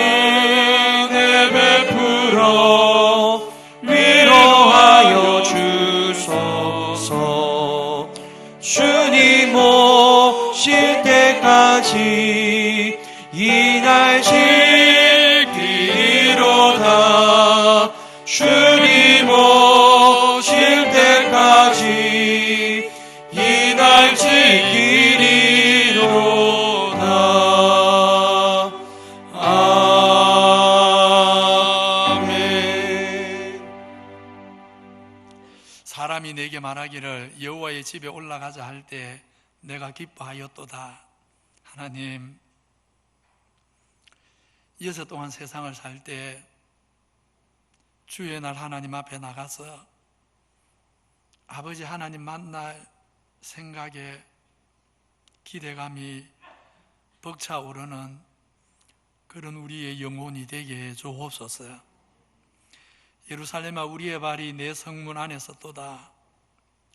은혜 베풀어 위로하여 주소서. 주님 오실 때까지 이 날 지키리로다. 주님 오실 때까지 이 날 지키리로다. 아멘. 사람이 내게 말하기를 여호와의 집에 올라가자 할 때 내가 기뻐하였도다. 하나님, 이어서 동안 세상을 살 때 주의 날 하나님 앞에 나가서 아버지 하나님 만날 생각에 기대감이 벅차오르는 그런 우리의 영혼이 되게 해 주옵소서. 예루살렘아, 우리의 발이 내 성문 안에서 또다.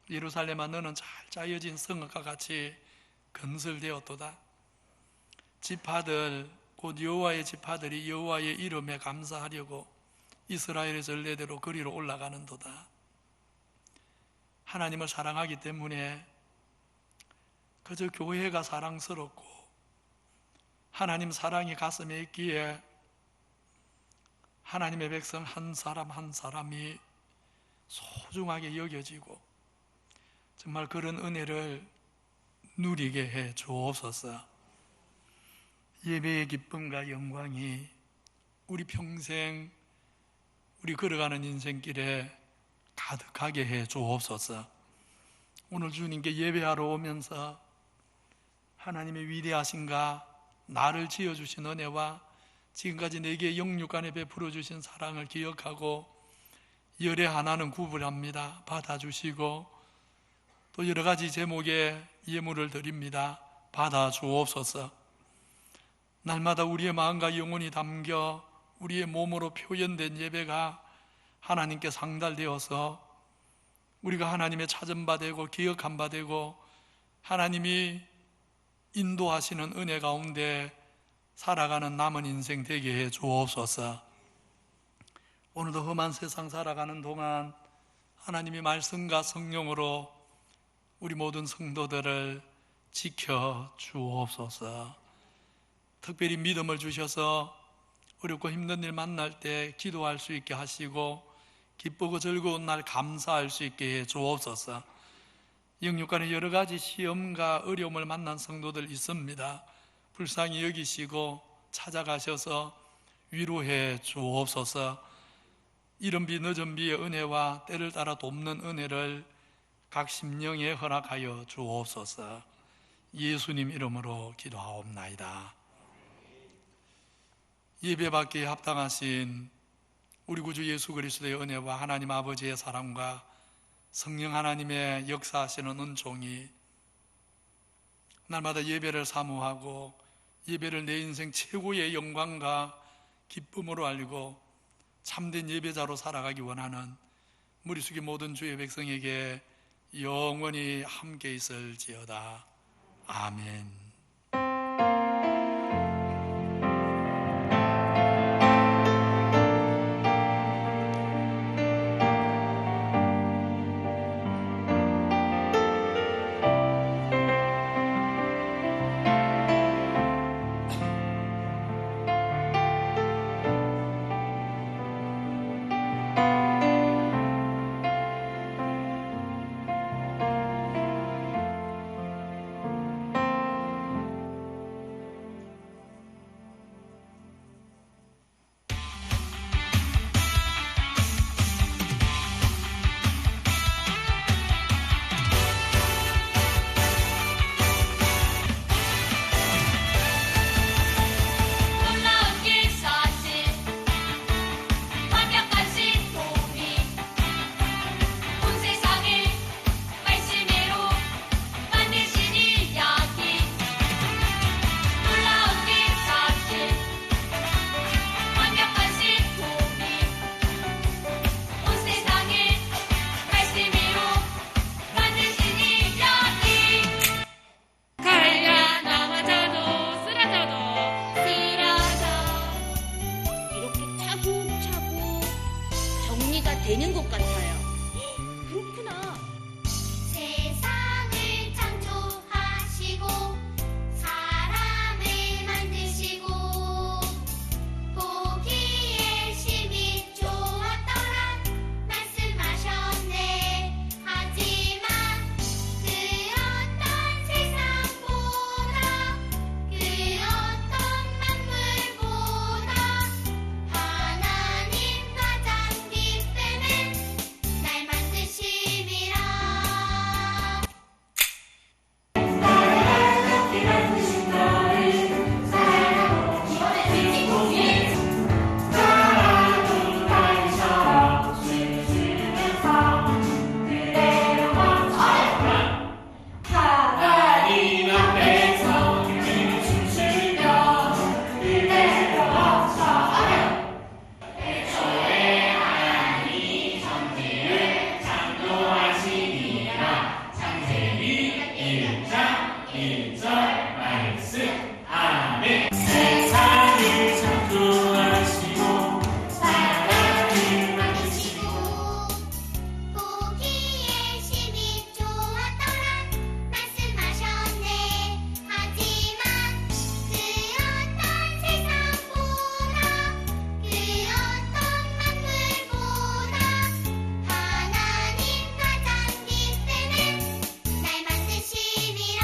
예루살렘아, 너는 잘 짜여진 성읍과 같이 건설되었도다. 지파들 곧 여호와의 지파들이 여호와의 이름에 감사하려고 이스라엘의 전례대로 거리로 올라가는도다. 하나님을 사랑하기 때문에 그저 교회가 사랑스럽고 하나님 사랑이 가슴에 있기에 하나님의 백성 한 사람 한 사람이 소중하게 여겨지고 정말 그런 은혜를 누리게 해 주옵소서. 예배의 기쁨과 영광이 우리 평생 우리 걸어가는 인생길에 가득하게 해 주옵소서. 오늘 주님께 예배하러 오면서 하나님의 위대하신가, 나를 지어주신 은혜와 지금까지 내게 영육간에 베풀어 주신 사랑을 기억하고 열애 하나는 구분합니다. 받아주시고 또 여러 가지 제목의 예물을 드립니다. 받아 주옵소서. 날마다 우리의 마음과 영혼이 담겨 우리의 몸으로 표현된 예배가 하나님께 상달되어서 우리가 하나님의 찾은 바 되고 기억한 바 되고 하나님이 인도하시는 은혜 가운데 살아가는 남은 인생 되게 해 주옵소서. 오늘도 험한 세상 살아가는 동안 하나님의 말씀과 성령으로 우리 모든 성도들을 지켜 주옵소서. 특별히 믿음을 주셔서 어렵고 힘든 일 만날 때 기도할 수 있게 하시고 기쁘고 즐거운 날 감사할 수 있게 해 주옵소서. 영육간에 여러 가지 시험과 어려움을 만난 성도들 있습니다. 불쌍히 여기시고 찾아가셔서 위로해 주옵소서. 이른 비 늦은 비의 은혜와 때를 따라 돕는 은혜를 각 심령에 허락하여 주옵소서. 예수님 이름으로 기도하옵나이다. 예배받기에 합당하신 우리 구주 예수 그리스도의 은혜와 하나님 아버지의 사랑과 성령 하나님의 역사하시는 은총이 날마다 예배를 사모하고 예배를 내 인생 최고의 영광과 기쁨으로 알고 참된 예배자로 살아가기 원하는 무리 숙이 모든 주의 백성에게 영원히 함께 있을지어다. 아멘. 되는 것 같아요. 그렇구나. 세상을 창조하시고 사람을 만드시고 보기에 심히 좋았더라 말씀하셨네. 하지만 그 어떤 세상보다 그 어떤 만물보다 하나님 가장 기쁘는 날 만드심이라. 보기에 심히 좋았더라 말씀하셨네. 하지만 그 어떤 세상보다 그 어떤 만물보다 하나님 가장 기쁘는 날 만드심이라.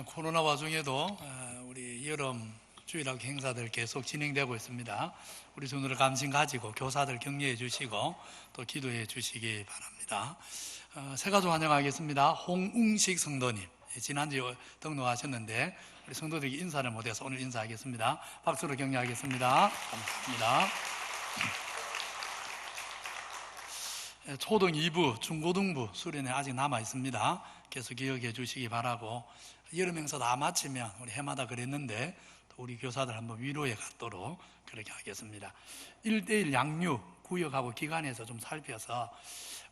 코로나 와중에도 우리 여름 주일학교 행사들 계속 진행되고 있습니다. 우리 성도들 관심 가지고 교사들 격려해 주시고 또 기도해 주시기 바랍니다. 새 가족 환영하겠습니다. 홍웅식 성도님, 지난주에 등록하셨는데 우리 성도들에게 인사를 못해서 오늘 인사하겠습니다. 박수로 격려하겠습니다. 감사합니다. 초등 2부, 중고등부 수련회 아직 남아 있습니다. 계속 기억해 주시기 바라고, 여름 행사 다 마치면 우리 해마다 그랬는데 또 우리 교사들 한번 위로해 갔도록 그렇게 하겠습니다. 1:1 양육 구역하고 기관에서 좀 살펴서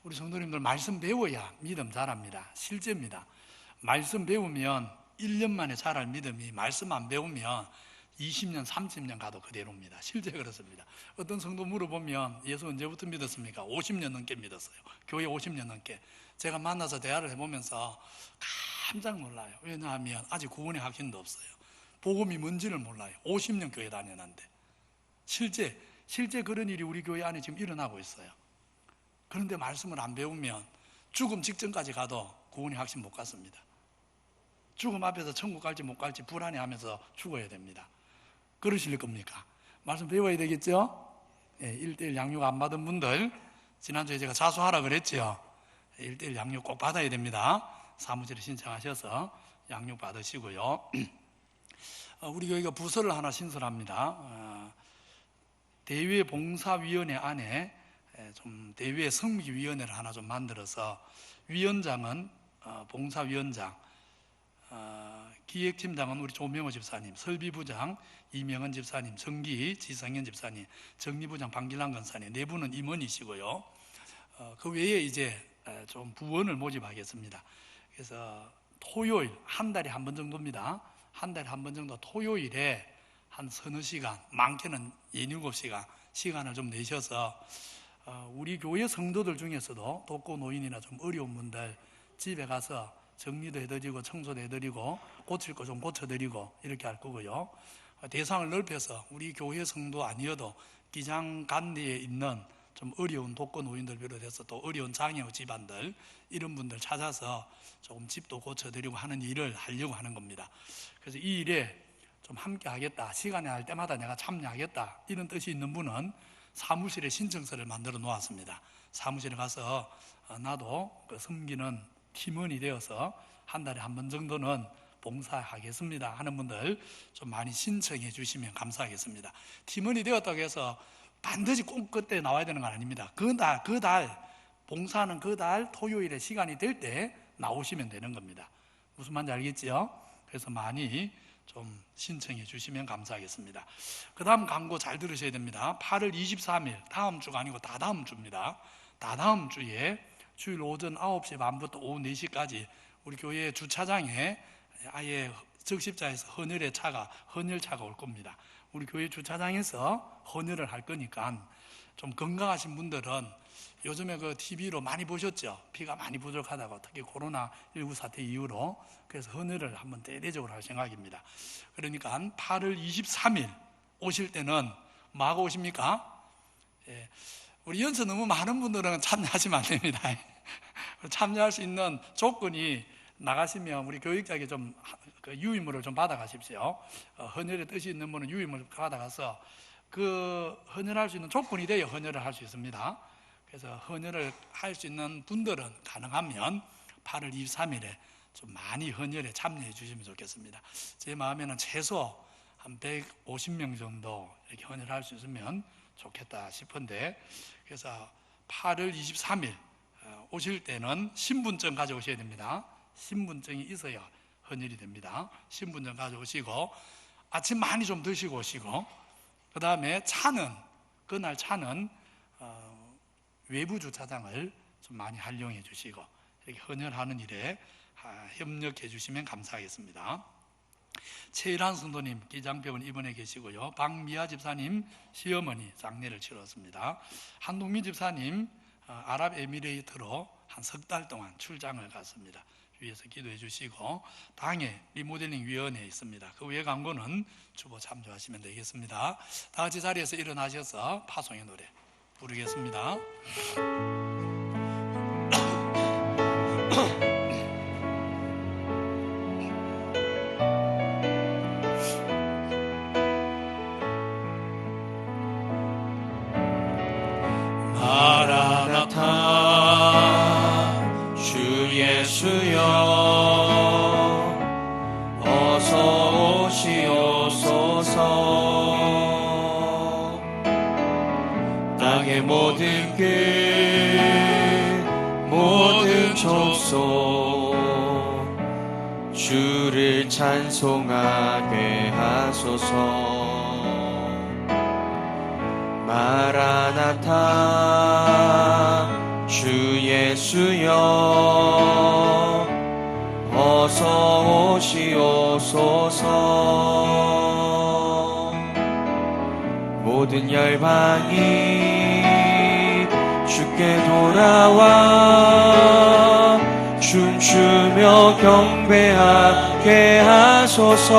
우리 성도님들 말씀 배워야 믿음 자랍니다. 실제입니다. 말씀 배우면 1년 만에 자랄 믿음이 말씀 안 배우면 20년, 30년 가도 그대로입니다. 실제 그렇습니다. 어떤 성도 물어보면 예수 언제부터 믿었습니까? 50년 넘게 믿었어요. 교회 50년 넘게. 제가 만나서 대화를 해보면서 깜짝 놀라요. 왜냐하면 아직 구원의 확신도 없어요. 복음이 뭔지를 몰라요. 50년 교회 다녔는데. 실제 그런 일이 우리 교회 안에 지금 일어나고 있어요. 그런데 말씀을 안 배우면 죽음 직전까지 가도 구원의 확신 못 갖습니다. 죽음 앞에서 천국 갈지 못 갈지 불안해하면서 죽어야 됩니다. 그러실 겁니까? 말씀 배워야 되겠죠? 1:1 양육 안 받은 분들, 지난주에 제가 자수하라 그랬죠? 1:1 양육 꼭 받아야 됩니다. 사무실에 신청하셔서 양육 받으시고요. 우리 교회가 부서를 하나 신설합니다. 대외봉사위원회 안에 좀 대외 성미위원회를 하나 좀 만들어서, 위원장은 봉사위원장, 기획팀장은 우리 조명호 집사님, 설비부장 이명은 집사님, 정기 지성현 집사님, 정리부장 방길란 권사님, 네 분은 임원이시고요. 그 외에 이제 좀 부원을 모집하겠습니다. 그래서 토요일, 한 달에 한 번 정도입니다. 한 달에 한 번 정도 토요일에 한 서너 시간, 많게는 7시간 시간을 좀 내셔서 우리 교회 성도들 중에서도 독거 노인이나 좀 어려운 분들 집에 가서 정리도 해드리고 청소도 해드리고 고칠 거 좀 고쳐드리고 이렇게 할 거고요. 대상을 넓혀서 우리 교회 성도 아니어도 기장 간내에 있는 좀 어려운 독거 노인들 비롯해서 또 어려운 장애우 집안들, 이런 분들 찾아서 조금 집도 고쳐드리고 하는 일을 하려고 하는 겁니다. 그래서 이 일에 좀 함께 하겠다, 시간에 할 때마다 내가 참여하겠다, 이런 뜻이 있는 분은 사무실에 신청서를 만들어 놓았습니다. 사무실에 가서 나도 그 섬기는 팀원이 되어서 한 달에 한 번 정도는 봉사하겠습니다 하는 분들 좀 많이 신청해 주시면 감사하겠습니다. 팀원이 되었다고 해서 반드시 꼭 그때 나와야 되는 건 아닙니다. 그 달 봉사하는 그 달 토요일에 시간이 될 때 나오시면 되는 겁니다. 무슨 말인지 알겠지요? 그래서 많이 좀 신청해 주시면 감사하겠습니다. 그 다음 광고 잘 들으셔야 됩니다. 8월 23일, 다음 주가 아니고 다다음 주입니다. 다다음 주에 주일 오전 9시 반부터 오후 4시까지 우리 교회 주차장에 아예 적십자에서 헌혈차가 올 겁니다. 우리 교회 주차장에서 헌혈을 할 거니까 좀 건강하신 분들은 요즘에 그 TV로 많이 보셨죠? 피가 많이 부족하다고, 특히 코로나19 사태 이후로. 그래서 헌혈을 한번 대대적으로 할 생각입니다. 그러니까 8월 23일 오실 때는 뭐하고 오십니까? 우리 연세 너무 많은 분들은 참여하시면 안 됩니다. 참여할 수 있는 조건이 나가시면 우리 교육자에게 좀 유의물을 좀 받아가십시오. 헌혈의 뜻이 있는 분은 유의물을 받아가서 그 헌혈할 수 있는 조건이 돼야 헌혈을 할 수 있습니다. 그래서 헌혈을 할 수 있는 분들은 가능하면 8월 23일에 좀 많이 헌혈에 참여해 주시면 좋겠습니다. 제 마음에는 최소 한 150명 정도 이렇게 헌혈할 수 있으면 좋겠다 싶은데, 그래서 8월 23일 오실 때는 신분증 가져오셔야 됩니다. 신분증이 있어야 헌혈이 됩니다. 신분증 가져오시고 아침 많이 좀 드시고 오시고, 그 다음에 그날 차는 외부 주차장을 좀 많이 활용해 주시고 이렇게 헌혈하는 일에 협력해 주시면 감사하겠습니다. 최일한 성도님 기장병원 입원해 계시고요. 박미아 집사님 시어머니 장례를 치렀습니다. 한동민 집사님 아랍에미레이트로 한 석 달 동안 출장을 갔습니다. 위에서 기도해 주시고, 당에 리모델링 위원회에 있습니다. 그 외 광고는 주보 참조하시면 되겠습니다. 다 같이 자리에서 일어나셔서 파송의 노래 부르겠습니다. 마라나타 주 예수여 어서 오시옵소서. 땅의 모든 끝 모든 족속 주를 찬송하게 하소서. 마라나타 주 예수여 어서 오시옵소서. 모든 열방이 주께 돌아와 춤추며 경배하게 하소서.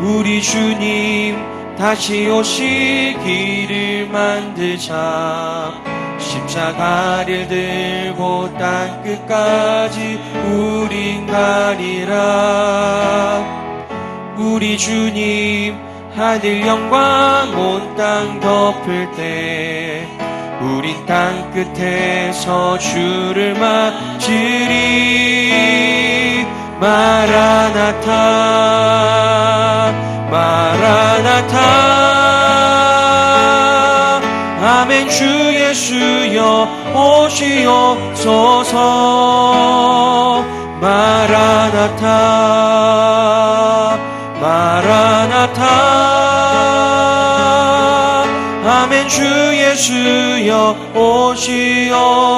우리 주님 다시 오시기를 만드자 십자가를 들고 땅끝까지 우린 가리라. 우리 주님 하늘 영광 온 땅 덮을 때 우린 땅끝에서 주를 맞으리. 마라나타 마라나타 아멘. 주 예수여 오시옵소서. 마라나타 마라나타 아멘. 주 예수여 오시옵소서.